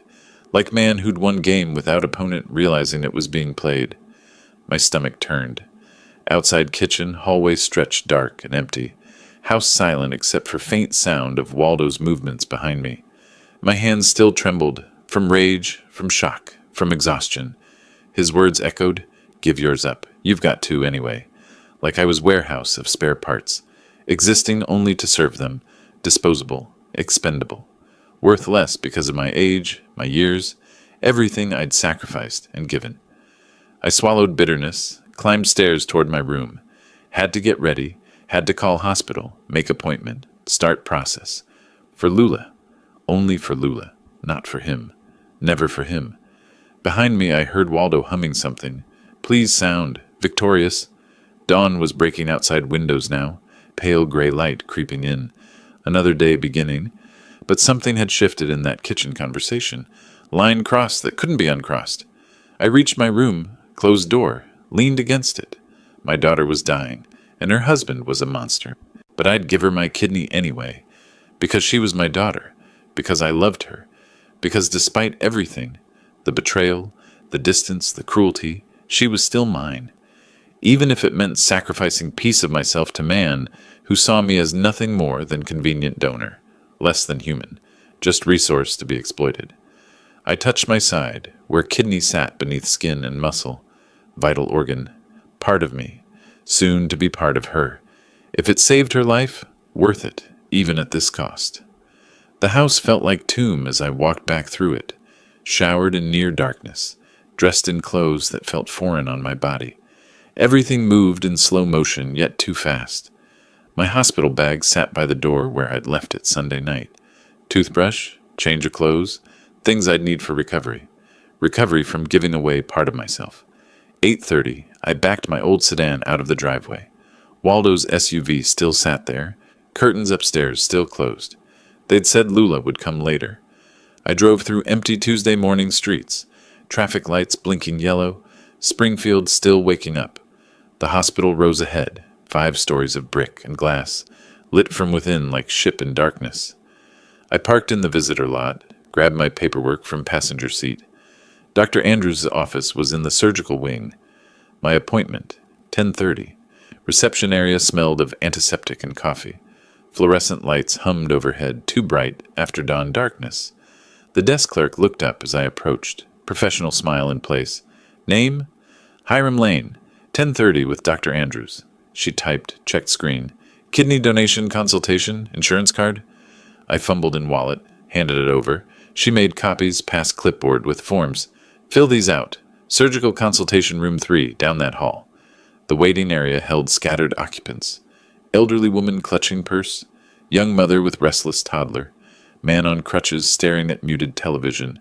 Like man who'd won game without opponent realizing it was being played. My stomach turned. Outside kitchen, hallway stretched dark and empty. House silent except for faint sound of Waldo's movements behind me. My hands still trembled, from rage, from shock, from exhaustion. His words echoed, give yours up. You've got two anyway. Like I was warehouse of spare parts, existing only to serve them, disposable, expendable. Worth less because of my age, my years, everything I'd sacrificed and given. I swallowed bitterness, climbed stairs toward my room. Had to get ready, had to call hospital, make appointment, start process. For Lula. Only for Lula. Not for him. Never for him. Behind me I heard Waldo humming something. Please sound. Victorious. Dawn was breaking outside windows now, pale gray light creeping in. Another day beginning. But something had shifted in that kitchen conversation. Line crossed that couldn't be uncrossed. I reached my room, closed door, leaned against it. My daughter was dying, and her husband was a monster. But I'd give her my kidney anyway, because she was my daughter, because I loved her, because despite everything, the betrayal, the distance, the cruelty, she was still mine. Even if it meant sacrificing piece of myself to man, who saw me as nothing more than convenient donor, less than human, just resource to be exploited. I touched my side, where kidney sat beneath skin and muscle, vital organ, part of me, soon to be part of her. If it saved her life, worth it, even at this cost. The house felt like tomb as I walked back through it, showered in near darkness, dressed in clothes that felt foreign on my body. Everything moved in slow motion, yet too fast. My hospital bag sat by the door where I'd left it Sunday night. Toothbrush, change of clothes, things I'd need for recovery. Recovery from giving away part of myself. 8:30, I backed my old sedan out of the driveway. Waldo's SUV still sat there, curtains upstairs still closed. They'd said Lula would come later. I drove through empty Tuesday morning streets, traffic lights blinking yellow, Springfield still waking up. The hospital rose ahead, 5 stories of brick and glass, lit from within like ship in darkness. I parked in the visitor lot, grabbed my paperwork from passenger seat. Dr. Andrews' office was in the surgical wing. My appointment, 10:30. Reception area smelled of antiseptic and coffee. Fluorescent lights hummed overhead, too bright after dawn darkness. The desk clerk looked up as I approached, professional smile in place. Name? Hiram Lane, 10:30 with Dr. Andrews. She typed, checked screen. Kidney donation consultation, insurance card? I fumbled in wallet, handed it over. She made copies, passed clipboard with forms. Fill these out. Surgical consultation room 3, down that hall. The waiting area held scattered occupants. Elderly woman clutching purse, young mother with restless toddler, man on crutches staring at muted television,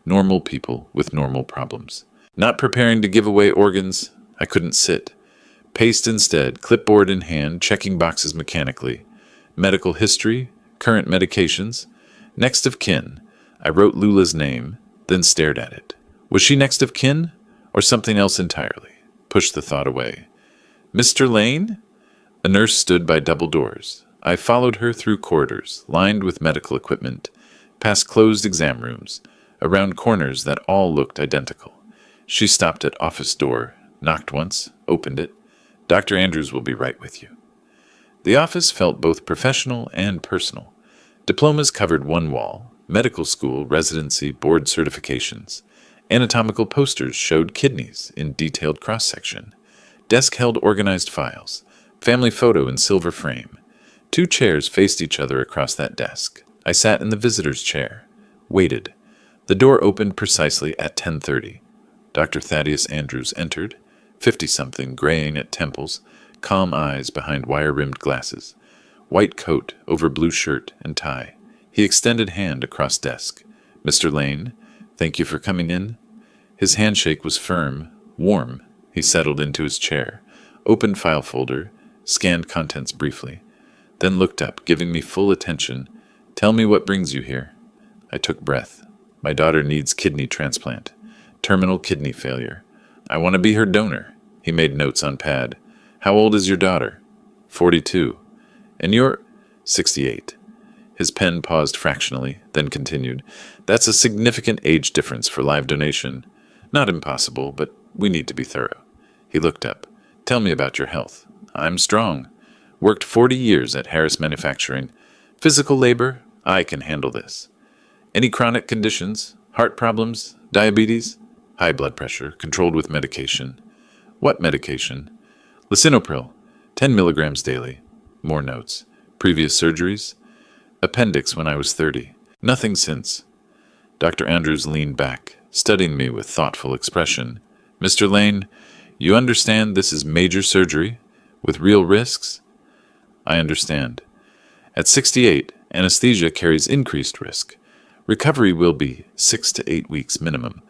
normal people with normal problems. Not preparing to give away organs, I couldn't sit. Paced instead, clipboard in hand, checking boxes mechanically. Medical history, current medications, next of kin. I wrote Lula's name, then stared at it. Was she next of kin, or something else entirely? Pushed the thought away. Mr. Lane? A nurse stood by double doors. I followed her through corridors, lined with medical equipment, past closed exam rooms, around corners that all looked identical. She stopped at office door, knocked once, opened it. Dr. Andrews will be right with you. The office felt both professional and personal. Diplomas covered one wall, medical school, residency, board certifications. Anatomical posters showed kidneys in detailed cross-section. Desk held organized files. Family photo in silver frame. 2 chairs faced each other across that desk. I sat in the visitor's chair. Waited. The door opened precisely at 10:30. Dr. Thaddeus Andrews entered, 50-something, graying at temples, calm eyes behind wire-rimmed glasses. White coat over blue shirt and tie. He extended hand across desk. Mr. Lane, thank you for coming in. His handshake was firm, warm. He settled into his chair, opened file folder, scanned contents briefly, then looked up, giving me full attention. Tell me what brings you here. I took breath. My daughter needs kidney transplant. Terminal kidney failure. I want to be her donor. He made notes on pad. How old is your daughter? 42. And you're 68. His pen paused fractionally, then continued. That's a significant age difference for live donation. Not impossible, but we need to be thorough. He looked up. Tell me about your health. I'm strong. Worked 40 years at Harris Manufacturing. Physical labor, I can handle this. Any chronic conditions? Heart problems? Diabetes? High blood pressure, controlled with medication. What medication? Lisinopril, 10 milligrams daily. More notes. Previous surgeries? Appendix when I was 30. Nothing since. Dr. Andrews leaned back, studying me with thoughtful expression. Mr. Lane, you understand this is major surgery, with real risks? I understand. At 68, anesthesia carries increased risk. Recovery will be 6 to 8 weeks minimum.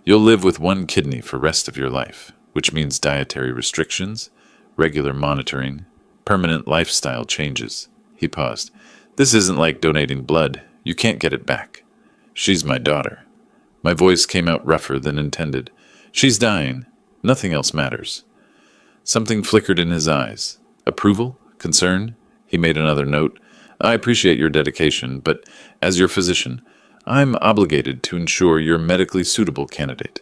You'll live with one kidney for rest of your life, which means dietary restrictions, regular monitoring, permanent lifestyle changes. He paused. This isn't like donating blood. You can't get it back. She's my daughter. My voice came out rougher than intended. She's dying. Nothing else matters. Something flickered in his eyes. Approval? Concern? He made another note. I appreciate your dedication, but as your physician, I'm obligated to ensure you're a medically suitable candidate.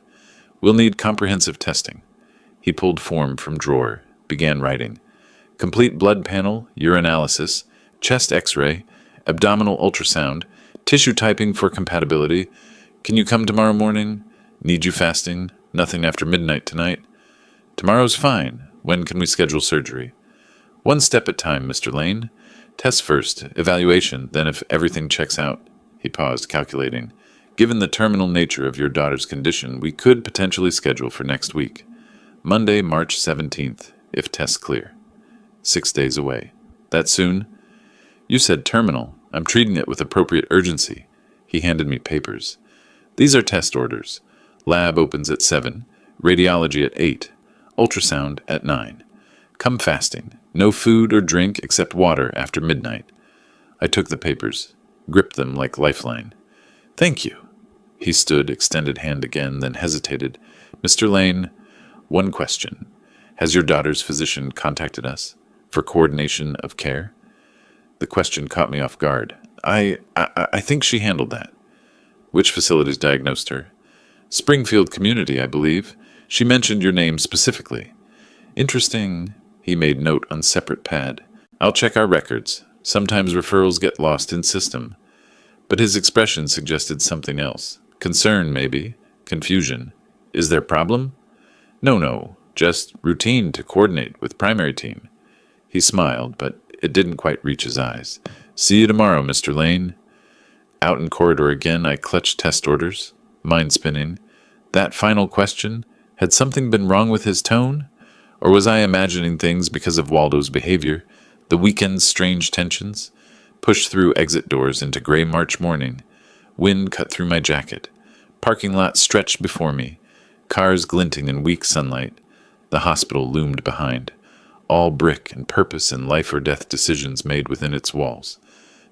We'll need comprehensive testing. He pulled form from drawer, began writing. Complete blood panel, urinalysis, chest x-ray, abdominal ultrasound, tissue typing for compatibility. Can you come tomorrow morning? Need you fasting? Nothing after midnight tonight? Tomorrow's fine. When can we schedule surgery? One step at a time, Mr. Lane. Tests first, evaluation, then if everything checks out. He paused, calculating. Given the terminal nature of your daughter's condition, we could potentially schedule for next week. Monday, March 17th, if tests clear. 6 days away. That soon? You said terminal. I'm treating it with appropriate urgency. He handed me papers. These are test orders. Lab opens at 7, radiology at 8, ultrasound at 9. Come fasting. No food or drink except water after midnight. I took the papers, gripped them like lifeline. Thank you. He stood, extended hand again, then hesitated. Mr. Lane, one question. Has your daughter's physician contacted us for coordination of care? The question caught me off guard. I think she handled that. Which facilities diagnosed her? Springfield Community, I believe. She mentioned your name specifically. Interesting. He made note on separate pad. I'll check our records. Sometimes referrals get lost in system. But his expression suggested something else. Concern, maybe. Confusion. Is there problem? No. Just routine to coordinate with primary team. He smiled, but it didn't quite reach his eyes. See you tomorrow, Mr. Lane. Out in corridor again, I clutched test orders, mind spinning. That final question, had something been wrong with his tone? Or was I imagining things because of Waldo's behavior, the weekend's strange tensions? Pushed through exit doors into gray March morning. Wind cut through my jacket. Parking lot stretched before me, cars glinting in weak sunlight. The hospital loomed behind, all brick and purpose and life or death decisions made within its walls.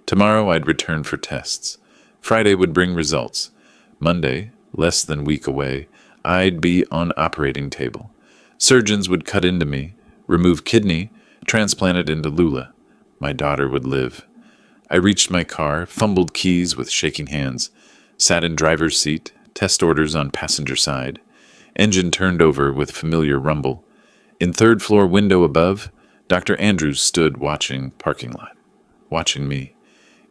Tomorrow I'd return for tests. Friday would bring results. Monday, less than a week away, I'd be on operating table. Surgeons would cut into me, remove kidney, transplant it into Lula. My daughter would live. I reached my car, fumbled keys with shaking hands, sat in driver's seat, test orders on passenger side. Engine turned over with familiar rumble. In third floor window above, Dr. Andrews stood watching parking lot, watching me.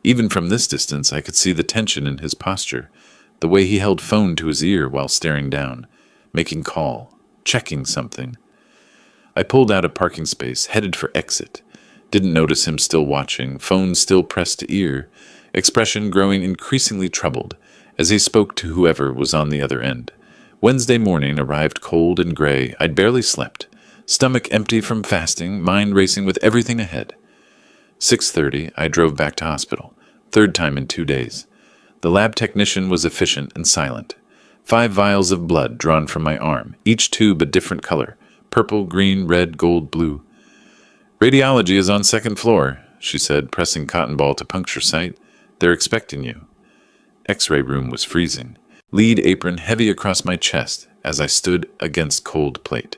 Even from this distance, I could see the tension in his posture, the way he held phone to his ear while staring down, making call, checking something. I pulled out a parking space, headed for exit. Didn't notice him still watching, phone still pressed to ear, expression growing increasingly troubled as he spoke to whoever was on the other end. Wednesday morning arrived cold and gray. I'd barely slept. Stomach empty from fasting, mind racing with everything ahead. 6:30, I drove back to hospital. Third time in 2 days. The lab technician was efficient and silent. 5 vials of blood drawn from my arm, each tube a different color. Purple, green, red, gold, blue. Radiology is on second floor, she said, pressing cotton ball to puncture site. They're expecting you. X-ray room was freezing. Lead apron heavy across my chest as I stood against cold plate.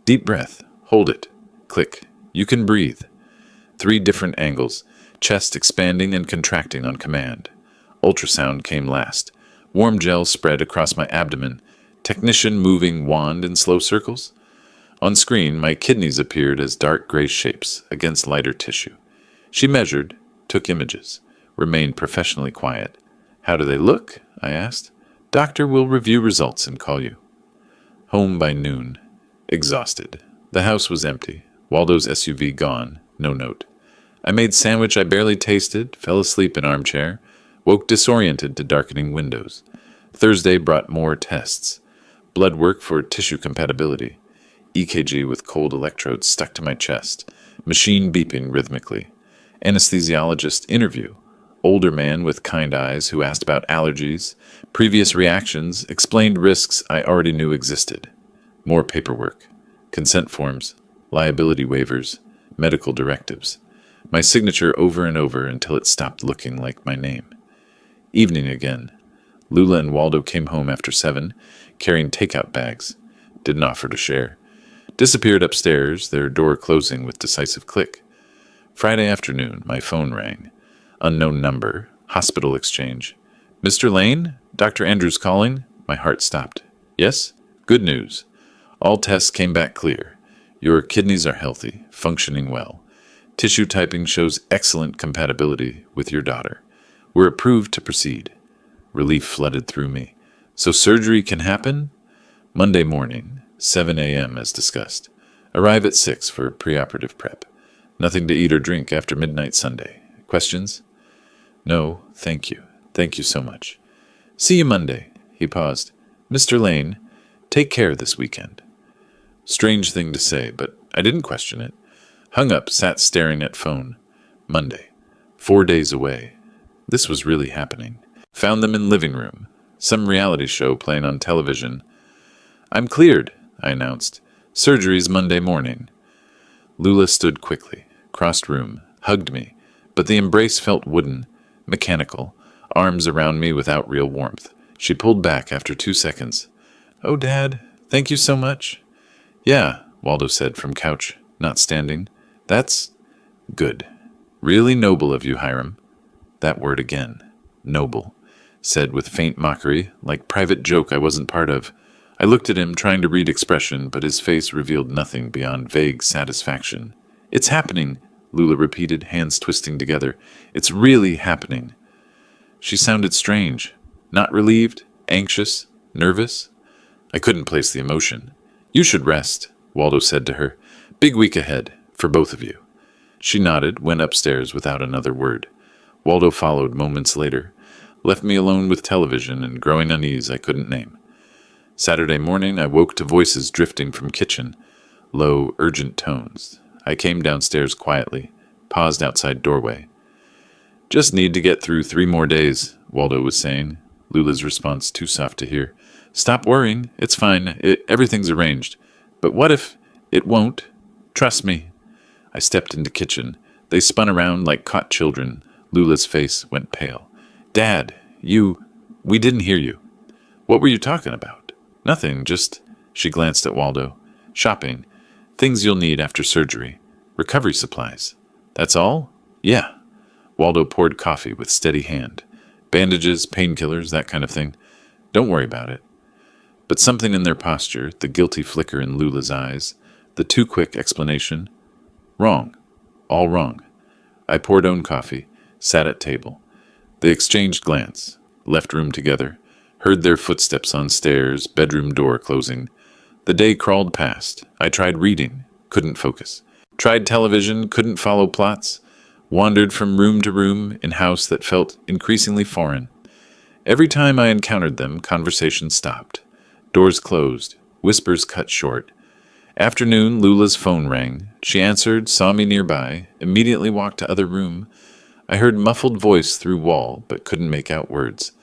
Deep breath. Hold it. Click. You can breathe. 3 different angles. Chest expanding and contracting on command. Ultrasound came last. Warm gel spread across my abdomen. Technician moving wand in slow circles. On screen, my kidneys appeared as dark gray shapes against lighter tissue. She measured, took images, remained professionally quiet. How do they look? I asked. Doctor will review results and call you. Home by noon. Exhausted. The house was empty. Waldo's SUV gone. No note. I made sandwich I barely tasted, fell asleep in armchair, woke disoriented to darkening windows. Thursday brought more tests. Blood work for tissue compatibility. EKG with cold electrodes stuck to my chest. Machine beeping rhythmically. Anesthesiologist interview. Older man with kind eyes who asked about allergies, previous reactions, explained risks I already knew existed. More paperwork, consent forms, liability waivers, medical directives. My signature over and over until it stopped looking like my name. Evening again. Lula and Waldo came home after 7, carrying takeout bags. Didn't offer to share. Disappeared upstairs, their door closing with decisive click. Friday afternoon, my phone rang. Unknown number, hospital exchange. Mr. Lane? Dr. Andrews calling? My heart stopped. Yes? Good news. All tests came back clear. Your kidneys are healthy, functioning well. Tissue typing shows excellent compatibility with your daughter. We're approved to proceed. Relief flooded through me. So surgery can happen? Monday morning, 7 a.m. as discussed. Arrive at 6 for preoperative prep. Nothing to eat or drink after midnight Sunday. Questions? No, thank you. Thank you so much. See you Monday. He paused. Mr. Lane, take care this weekend. Strange thing to say, but I didn't question it. Hung up, sat staring at phone. Monday. 4 days away. This was really happening. Found them in living room. Some reality show playing on television. I'm cleared, I announced. Surgery's Monday morning. Lula stood quickly, crossed room, hugged me, but the embrace felt wooden, mechanical, arms around me without real warmth. She pulled back after 2 seconds. Oh, Dad, thank you so much. Yeah, Waldo said from couch, not standing. That's good. Really noble of you, Hiram. That word again. Noble. Said with faint mockery, like private joke I wasn't part of. I looked at him, trying to read expression, but his face revealed nothing beyond vague satisfaction. It's happening, Lula repeated, hands twisting together. It's really happening. She sounded strange. Not relieved, anxious, nervous. I couldn't place the emotion. You should rest, Waldo said to her. Big week ahead, for both of you. She nodded, went upstairs without another word. Waldo followed moments later, left me alone with television and growing unease I couldn't name. Saturday morning, I woke to voices drifting from kitchen, low, urgent tones. I came downstairs quietly, paused outside doorway. Just need to get through 3 more days, Waldo was saying. Lula's response too soft to hear. Stop worrying. It's fine. Everything's arranged. But what if it won't? Trust me. I stepped into kitchen. They spun around like caught children. Lula's face went pale. Dad, we didn't hear you. What were you talking about? Nothing, just... She glanced at Waldo. Shopping. Things you'll need after surgery. Recovery supplies. That's all? Yeah. Waldo poured coffee with steady hand. Bandages, painkillers, that kind of thing. Don't worry about it. But something in their posture, the guilty flicker in Lula's eyes, the too quick explanation. Wrong. All wrong. I poured own coffee, sat at table. They exchanged glance, left room together, heard their footsteps on stairs, bedroom door closing. The day crawled past. I tried reading, couldn't focus. Tried television, couldn't follow plots. Wandered from room to room in house that felt increasingly foreign. Every time I encountered them, conversation stopped. Doors closed, whispers cut short. Afternoon, Lula's phone rang. She answered, saw me nearby, immediately walked to other room. I heard muffled voice through wall, but couldn't make out words.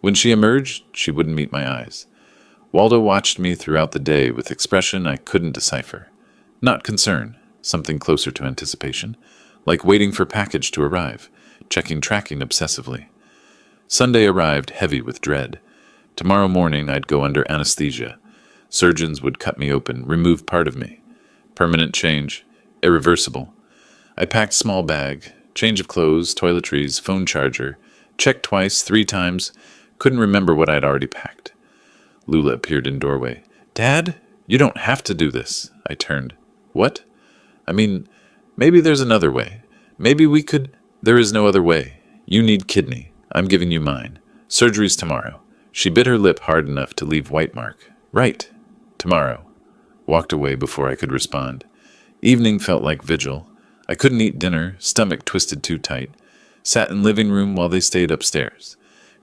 When she emerged, she wouldn't meet my eyes. Waldo watched me throughout the day with expression I couldn't decipher. Not concern, something closer to anticipation, like waiting for package to arrive, checking tracking obsessively. Sunday arrived heavy with dread. Tomorrow morning I'd go under anesthesia. Surgeons would cut me open, remove part of me. Permanent change, irreversible. I packed small bag, change of clothes, toiletries, phone charger, checked twice, 3 times, couldn't remember what I'd already packed. Lula appeared in doorway. Dad, you don't have to do this. I turned. What? I mean, maybe there's another way. Maybe we could... There is no other way. You need kidney. I'm giving you mine. Surgery's tomorrow. She bit her lip hard enough to leave white mark. Right. Tomorrow. Walked away before I could respond. Evening felt like vigil. I couldn't eat dinner, stomach twisted too tight. Sat in living room while they stayed upstairs.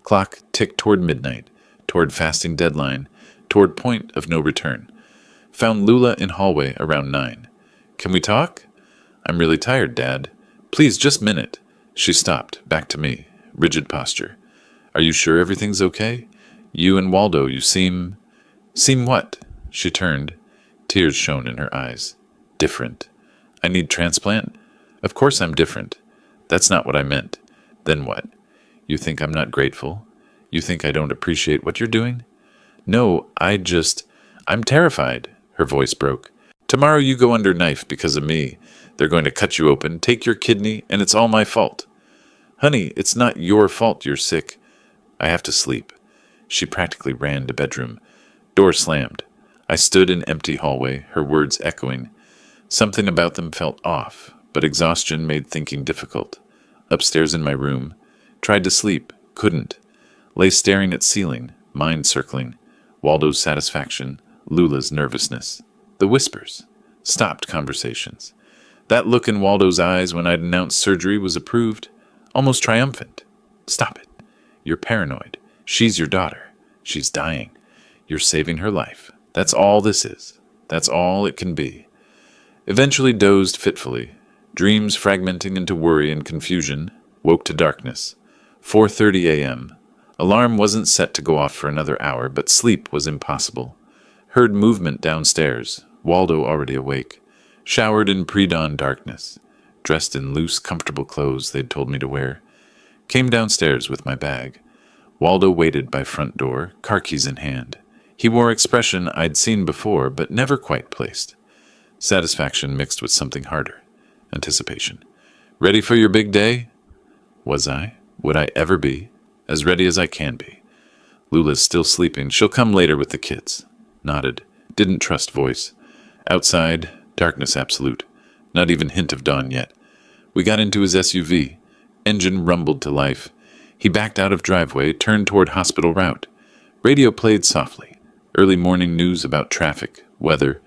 Clock ticked toward midnight, toward fasting deadline, toward point of no return. Found Lula in hallway around 9. Can we talk? I'm really tired, Dad. Please, just minute. She stopped, back to me. rigid posture. Are you sure everything's okay? You and Waldo, you seem... Seem what? She turned. Tears shone in her eyes. Different. I need transplant? Of course I'm different. That's not what I meant. Then what? You think I'm not grateful? You think I don't appreciate what you're doing? No, I'm terrified. Her voice broke. Tomorrow you go under knife because of me. They're going to cut you open, take your kidney, and it's all my fault. Honey, it's not your fault you're sick. I have to sleep. She practically ran to bedroom. Door slammed. I stood in empty hallway, her words echoing. Something about them felt off, but exhaustion made thinking difficult. Upstairs in my room. Tried to sleep. Couldn't. Lay staring at ceiling, mind circling. Waldo's satisfaction, Lula's nervousness. The whispers. Stopped conversations. That look in Waldo's eyes when I'd announced surgery was approved. Almost triumphant. Stop it. You're paranoid. She's your daughter. She's dying. You're saving her life. That's all this is. That's all it can be. Eventually dozed fitfully. Dreams fragmenting into worry and confusion. Woke to darkness. 4:30 a.m. Alarm wasn't set to go off for another hour, but sleep was impossible. Heard movement downstairs. Waldo already awake. Showered in pre-dawn darkness. Dressed in loose, comfortable clothes they'd told me to wear. Came downstairs with my bag. Waldo waited by front door, car keys in hand. He wore expression I'd seen before, but never quite placed. Satisfaction mixed with something harder. Anticipation. Ready for your big day? Was I? Would I ever be? As ready as I can be. Lula's still sleeping. She'll come later with the kids. Nodded. Didn't trust voice. Outside, darkness absolute. Not even hint of dawn yet. We got into his SUV. Engine rumbled to life. He backed out of driveway, turned toward hospital route. Radio played softly. Early morning news about traffic, weather,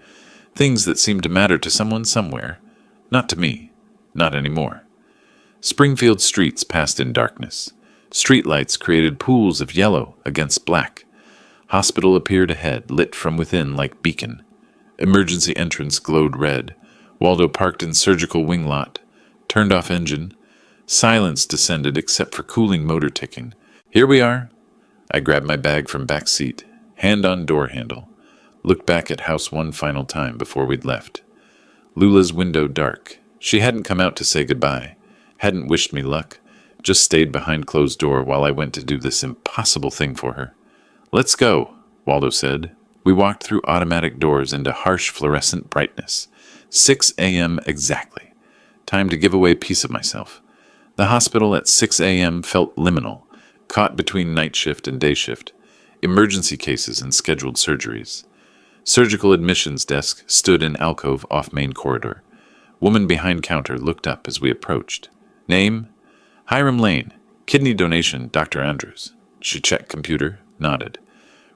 things that seemed to matter to someone somewhere. Not to me. Not anymore. Springfield streets passed in darkness. Streetlights created pools of yellow against black. Hospital appeared ahead, lit from within like beacon. Emergency entrance glowed red. Waldo parked in surgical wing lot. Turned off engine. Silence descended except for cooling motor ticking. Here we are. I grabbed my bag from back seat. Hand on door handle. Looked back at house one final time before we'd left. Lula's window dark. She hadn't come out to say goodbye. Hadn't wished me luck. Just stayed behind closed door while I went to do this impossible thing for her. Let's go, Waldo said. We walked through automatic doors into harsh fluorescent brightness. 6 a.m. exactly. Time to give away piece of myself. The hospital at 6 a.m. felt liminal, caught between night shift and day shift. Emergency cases and scheduled surgeries. Surgical admissions desk stood in alcove off main corridor. Woman behind counter looked up as we approached. Name? Hiram Lane. Kidney donation, Dr. Andrews. She checked computer, nodded.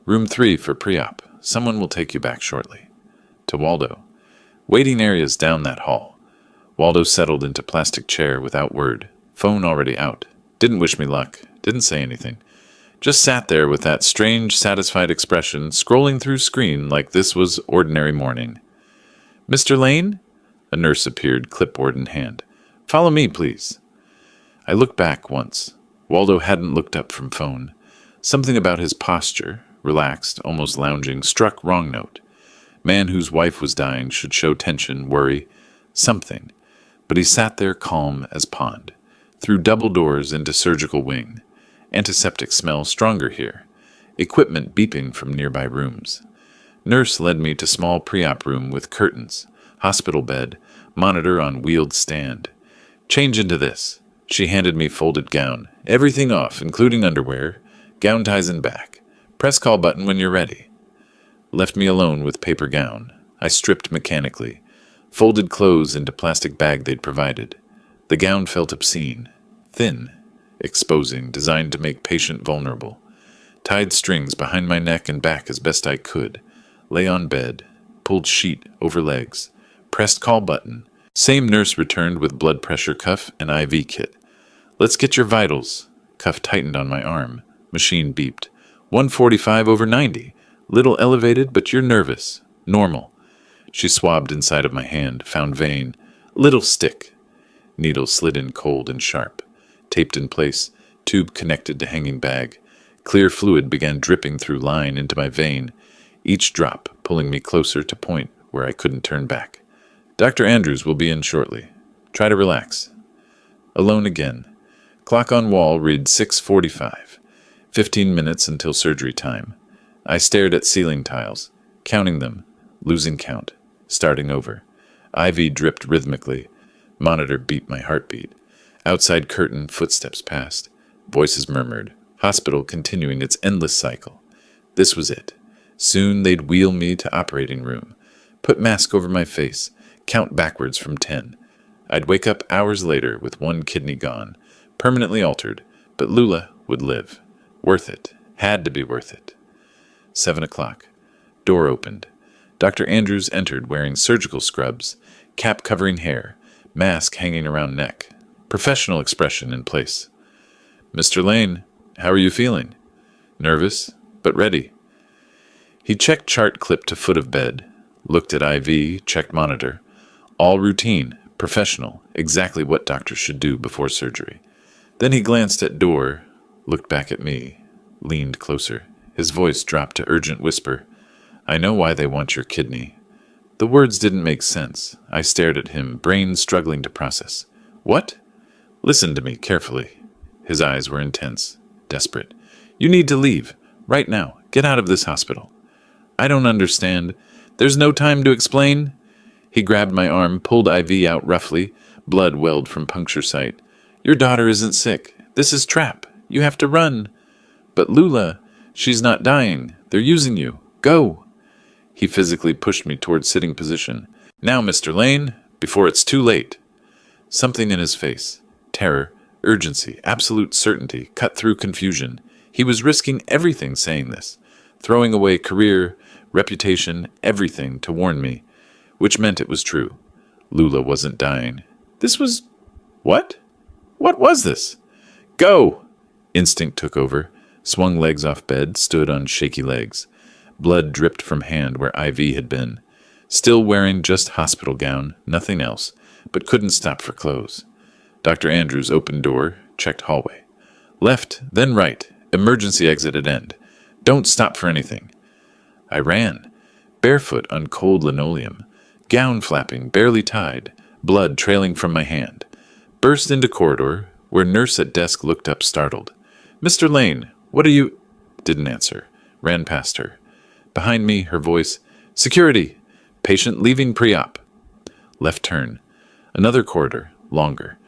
Room 3 for pre-op. Someone will take you back shortly. To Waldo. Waiting areas down that hall. Waldo settled into plastic chair without word. Phone already out. Didn't wish me luck. Didn't say anything. Just sat there with that strange, satisfied expression, scrolling through screen like this was ordinary morning. Mr. Lane? A nurse appeared, clipboard in hand. Follow me, please. I looked back once. Waldo hadn't looked up from phone. Something about his posture, relaxed, almost lounging, struck wrong note. Man whose wife was dying should show tension, worry, something. But he sat there calm as pond. Through double doors into surgical wing. Antiseptic smell stronger here. Equipment beeping from nearby rooms. Nurse led me to small pre-op room with curtains. Hospital bed. Monitor on wheeled stand. Change into this. She handed me folded gown. Everything off, including underwear. Gown ties in back. Press call button when you're ready. Left me alone with paper gown. I stripped mechanically. Folded clothes into plastic bag they'd provided. The gown felt obscene. Thin. Exposing, designed to make patient vulnerable. Tied strings behind my neck and back as best I could. Lay on bed. Pulled sheet over legs. Pressed call button. Same nurse returned with blood pressure cuff and IV kit. Let's get your vitals. Cuff tightened on my arm. Machine beeped. 145/90. Little elevated, but you're nervous. Normal. She swabbed inside of my hand, found vein. Little stick. Needle slid in cold and sharp. Taped in place. tube connected to hanging bag. Clear fluid began dripping through line into my vein, each drop pulling me closer to point where I couldn't turn back. Dr. Andrews will be in shortly. Try to relax. Alone again. Clock on wall read 6:45. 15 minutes until surgery time. I stared at ceiling tiles, counting them, losing count, starting over. IV dripped rhythmically. Monitor beat my heartbeat. Outside curtain, footsteps passed. Voices murmured. Hospital continuing its endless cycle. This was it. Soon they'd wheel me to operating room. Put mask over my face. Count backwards from 10. I'd wake up hours later with one kidney gone. Permanently altered. But Lula would live. Worth it. Had to be worth it. 7 o'clock. Door opened. Dr. Andrews entered wearing surgical scrubs, cap covering hair, mask hanging around neck. Professional expression in place. Mr. Lane, how are you feeling? Nervous, but ready. He checked chart clip to foot of bed, looked at IV, checked monitor. All routine, professional, exactly what doctors should do before surgery. Then he glanced at door, looked back at me, leaned closer. His voice dropped to urgent whisper. I know why they want your kidney. The words didn't make sense. I stared at him, brain struggling to process. What? Listen to me carefully. His eyes were intense, desperate. You need to leave. Right now. Get out of this hospital. I don't understand. There's no time to explain. He grabbed my arm, pulled IV out roughly. Blood welled from puncture site. Your daughter isn't sick. This is trap. You have to run. But Lula, she's not dying. They're using you. Go. He physically pushed me toward sitting position. Now, Mr. Lane, before it's too late. Something in his face. Terror, urgency, absolute certainty, cut through confusion. He was risking everything saying this. Throwing away career, reputation, everything to warn me. Which meant it was true. Lula wasn't dying. This was... What? What was this? Go! Instinct took over. Swung legs off bed, stood on shaky legs. Blood dripped from hand where IV had been. Still wearing just hospital gown, nothing else, but couldn't stop for clothes. Dr. Andrews opened door, checked hallway. Left, then right, emergency exit at end. Don't stop for anything. I ran, barefoot on cold linoleum, gown flapping, barely tied, blood trailing from my hand. Burst into corridor, where nurse at desk looked up startled. Mr. Lane, what are you... Didn't answer. Ran past her. Behind me, her voice, Security! Patient leaving pre-op. Left turn. Another corridor, longer.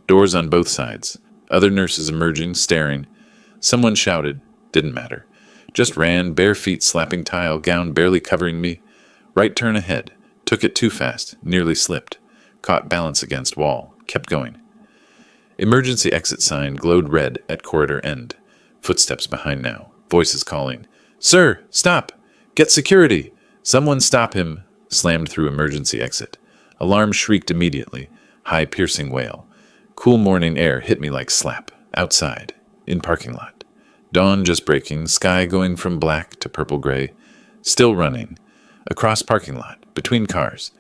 Doors on both sides. Other nurses emerging, staring. Someone shouted. Didn't matter. Just ran, bare feet slapping tile, gown barely covering me. Right turn ahead. Took it too fast, nearly slipped. Caught balance against wall. Kept going. Emergency exit sign glowed red at corridor end. Footsteps behind now. Voices calling. Sir, stop! Get security! Someone stop him! Slammed through emergency exit. Alarm shrieked immediately. High piercing wail. Cool morning air hit me like slap. Outside. In parking lot. Dawn just breaking, sky going from black to purple-gray. Still running. Across parking lot. Between cars.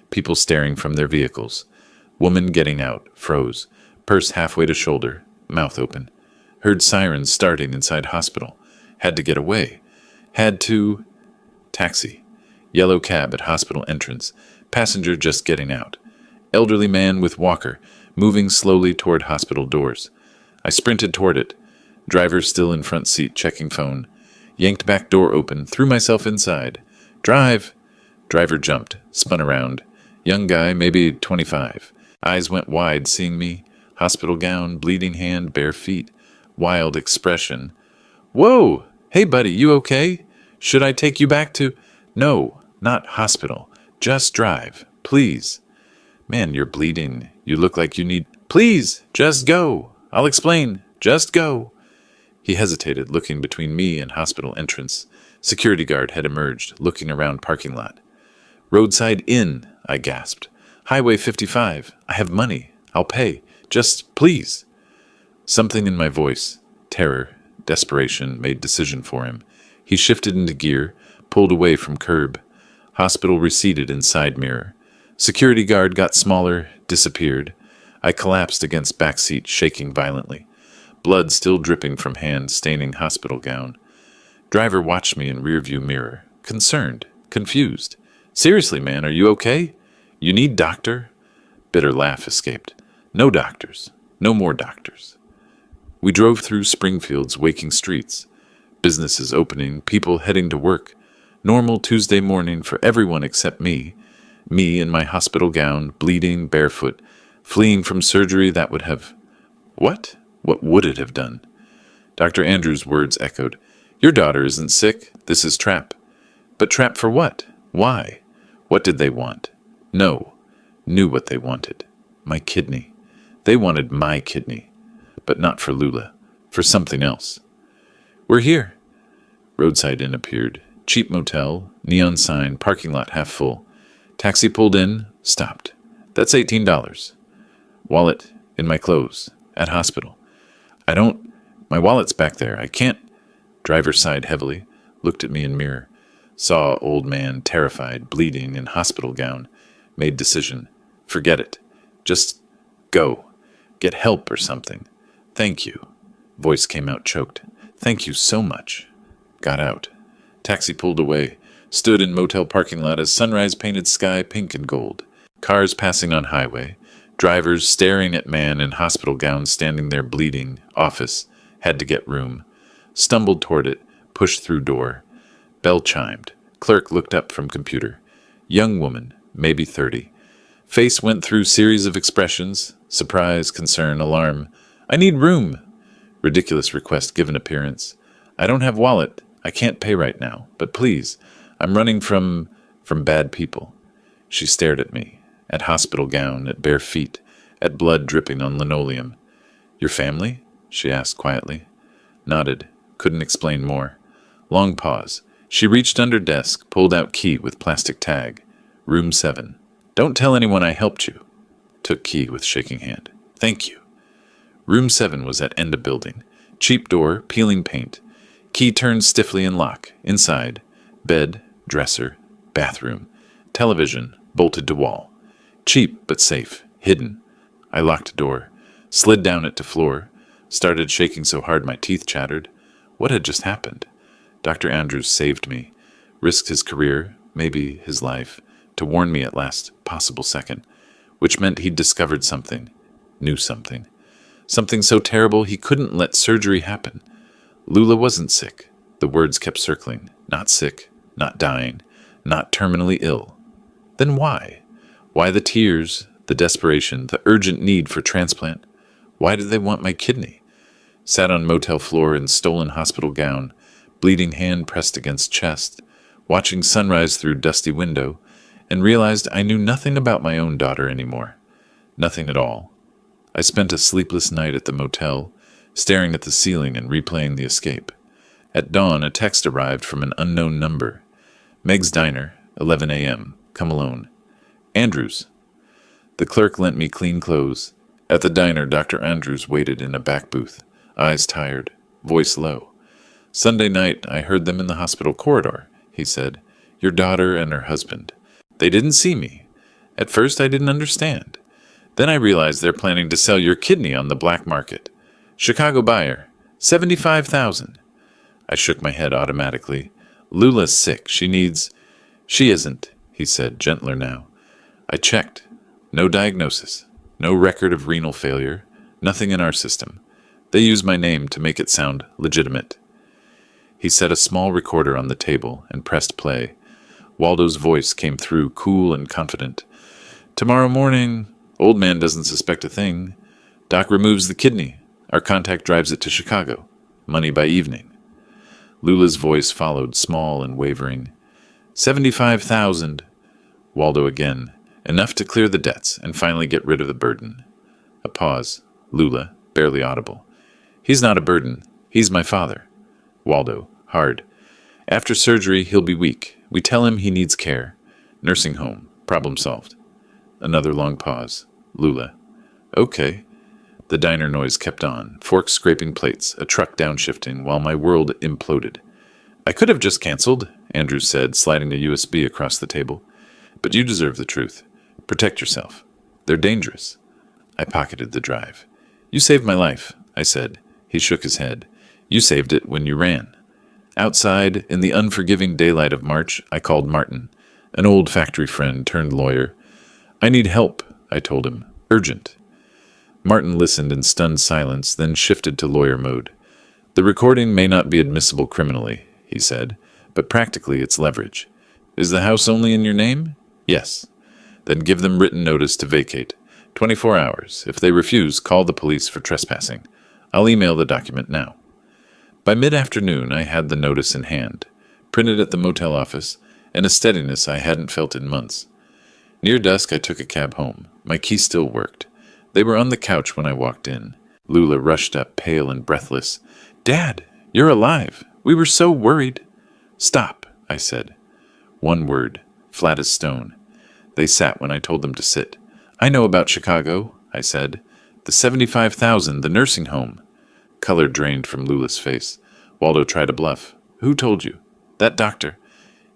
People staring from their vehicles. Woman getting out. Froze. Purse halfway to shoulder. Mouth open. Heard sirens starting inside hospital. Had to get away. Had to... Taxi. Yellow cab at hospital entrance. Passenger just getting out. Elderly man with walker, moving slowly toward hospital doors. I sprinted toward it. Driver still in front seat, checking phone. Yanked back door open, threw myself inside. Drive! Driver jumped, spun around. Young guy, maybe 25. Eyes went wide, seeing me. Hospital gown, bleeding hand, bare feet. Wild expression. Whoa! Hey, buddy, you okay? Should I take you back to... No, not hospital. Just drive. Please. Man, you're bleeding. You look like you need... Please, just go. I'll explain. Just go. He hesitated, looking between me and hospital entrance. Security guard had emerged, looking around parking lot. Roadside inn, I gasped. Highway 55. I have money. I'll pay. Just, please. Something in my voice, terror, desperation, made decision for him. He shifted into gear, pulled away from curb. Hospital receded in side mirror. Security guard got smaller, disappeared. I collapsed against back seat, shaking violently. blood still dripping from hand staining hospital gown. Driver watched me in rearview mirror, concerned, confused. Seriously, man, are you okay? You need doctor? Bitter laugh escaped. No doctors. No more doctors. We drove through Springfield's waking streets. Businesses opening, people heading to work. Normal Tuesday morning for everyone except me. Me in my hospital gown, bleeding, barefoot, fleeing from surgery that would have... What? What would it have done? Dr. Andrews' words echoed. Your daughter isn't sick. This is trap. But trap for what? Why? What did they want? No. Knew what they wanted. My kidney. They wanted my kidney. But not for Lula. For something else. We're here. Roadside inn appeared. Cheap motel, neon sign, parking lot half full. Taxi pulled in, stopped. That's $18. Wallet in my clothes. At hospital. My wallet's back there. I can't. Driver sighed heavily, looked at me in mirror. Saw old man, terrified, bleeding, in hospital gown. Made decision. Forget it. Just go. Get help or something. Thank you. Voice came out choked. Thank you so much. Got out. Taxi pulled away. Stood in motel parking lot as sunrise painted sky pink and gold. Cars passing on highway. Drivers staring at man in hospital gown standing there bleeding. Office. Had to get room. Stumbled toward it. Pushed through door. Bell chimed. Clerk looked up from computer. Young woman, maybe 30. Face went through series of expressions. Surprise, concern, alarm. I need room. Ridiculous request given appearance. I don't have wallet. I can't pay right now. But please, I'm running from bad people. She stared at me. At hospital gown, at bare feet, at blood dripping on linoleum. Your family? She asked quietly. Nodded. Couldn't explain more. Long pause. She reached under desk, pulled out key with plastic tag. Room 7. Don't tell anyone I helped you. Took key with shaking hand. Thank you. Room 7 was at end of building. Cheap door, peeling paint. Key turned stiffly in lock. Inside. Bed, dresser, bathroom. Television, bolted to wall. Cheap but safe. Hidden. I locked door. Slid down it to floor. Started shaking so hard my teeth chattered. What had just happened? Dr. Andrews saved me. Risked his career, maybe his life, to warn me at last possible second. Which meant he'd discovered something. Knew something. Something so terrible he couldn't let surgery happen. Lula wasn't sick. The words kept circling. Not sick. Not dying. Not terminally ill. Then why? Why the tears, the desperation, the urgent need for transplant? Why did they want my kidney? Sat on motel floor in stolen hospital gown, bleeding hand pressed against chest, watching sunrise through dusty window, and realized I knew nothing about my own daughter anymore. Nothing at all. I spent a sleepless night at the motel, staring at the ceiling and replaying the escape. At dawn, a text arrived from an unknown number. Meg's Diner, 11 a.m. Come alone. Andrews. The clerk lent me clean clothes. At the diner, Dr. Andrews waited in a back booth, eyes tired, voice low. Sunday night, I heard them in the hospital corridor, he said. Your daughter and her husband. They didn't see me. At first, I didn't understand. Then I realized they're planning to sell your kidney on the black market. Chicago buyer. $75,000. I shook my head automatically. Lula's sick. She isn't, he said, gentler now. I checked. No diagnosis. No record of renal failure. Nothing in our system. They use my name to make it sound legitimate. He set a small recorder on the table and pressed play. Waldo's voice came through cool and confident. Tomorrow morning, old man doesn't suspect a thing. Doc removes the kidney. Our contact drives it to Chicago. Money by evening. Lula's voice followed, small and wavering. 75,000. Waldo again. Enough to clear the debts and finally get rid of the burden. A pause. Lula, barely audible. He's not a burden. He's my father. Waldo, hard. After surgery, he'll be weak. We tell him he needs care. Nursing home. Problem solved. Another long pause. Lula. Okay. The diner noise kept on, forks scraping plates, a truck downshifting, while my world imploded. I could have just canceled, Andrews said, sliding a USB across the table. But you deserve the truth. Protect yourself. They're dangerous. I pocketed the drive. You saved my life, I said. He shook his head. You saved it when you ran. Outside, in the unforgiving daylight of March, I called Martin, an old factory friend turned lawyer. I need help, I told him. Urgent. Martin listened in stunned silence, then shifted to lawyer mode. The recording may not be admissible criminally, he said, but practically it's leverage. Is the house only in your name? Yes. Then give them written notice to vacate. 24 hours. If they refuse, call the police for trespassing. I'll email the document now. By mid-afternoon, I had the notice in hand, printed at the motel office, and a steadiness I hadn't felt in months. Near dusk, I took a cab home. My key still worked. They were on the couch when I walked in. Lula rushed up, pale and breathless. Dad, you're alive. We were so worried. Stop, I said. One word, flat as stone. They sat when I told them to sit. I know about Chicago, I said. The 75,000, the nursing home. Color drained from Lula's face. Waldo tried to bluff. Who told you? That doctor.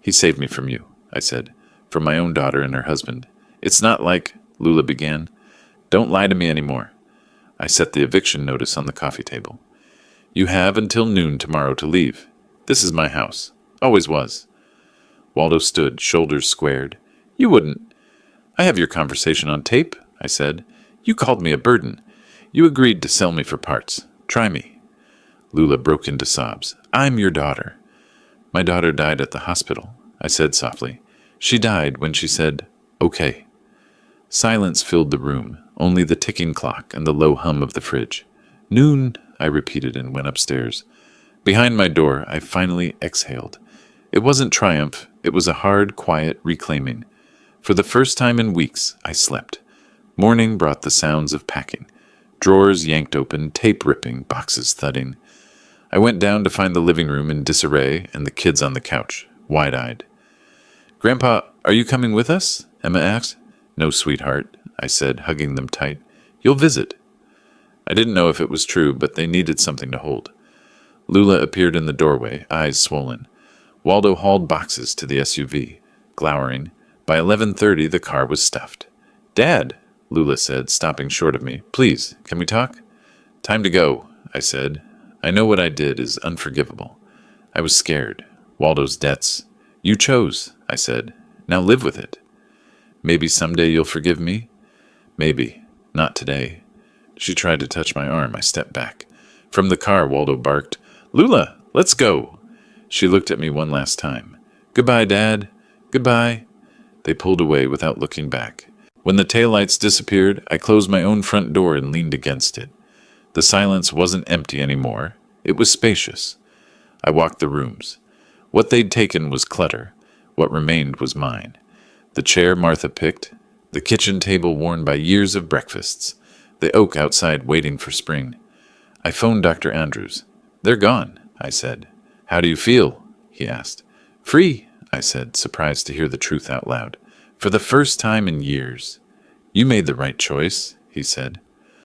He saved me from you, I said. From my own daughter and her husband. It's not like, Lula began. Don't lie to me anymore. I set the eviction notice on the coffee table. You have until noon tomorrow to leave. This is my house. Always was. Waldo stood, shoulders squared. You wouldn't. I have your conversation on tape, I said. You called me a burden. You agreed to sell me for parts. Try me. Lula broke into sobs. I'm your daughter. My daughter died at the hospital, I said softly. She died when she said, okay. Silence filled the room, only the ticking clock and the low hum of the fridge. Noon, I repeated and went upstairs. Behind my door, I finally exhaled. It wasn't triumph, it was a hard, quiet reclaiming. For the first time in weeks, I slept. Morning brought the sounds of packing. Drawers yanked open, tape ripping, boxes thudding. I went down to find the living room in disarray and the kids on the couch, wide-eyed. Grandpa, are you coming with us? Emma asked. No, sweetheart, I said, hugging them tight. You'll visit. I didn't know if it was true, but they needed something to hold. Lula appeared in the doorway, eyes swollen. Waldo hauled boxes to the SUV, glowering. By 11:30, the car was stuffed. Dad, Lula said, stopping short of me. Please, can we talk? Time to go, I said. I know what I did is unforgivable. I was scared. Waldo's debts. You chose, I said. Now live with it. Maybe someday you'll forgive me? Maybe. Not today. She tried to touch my arm. I stepped back. From the car, Waldo barked, Lula, let's go. She looked at me one last time. Goodbye, Dad. Goodbye. They pulled away without looking back. When the taillights disappeared, I closed my own front door and leaned against it. The silence wasn't empty anymore. It was spacious. I walked the rooms. What they'd taken was clutter. What remained was mine. The chair Martha picked, the kitchen table worn by years of breakfasts, the oak outside waiting for spring. I phoned Dr. Andrews. They're gone, I said. How do you feel? He asked. Free, I said, surprised to hear the truth out loud. For the first time in years. You made the right choice, he said.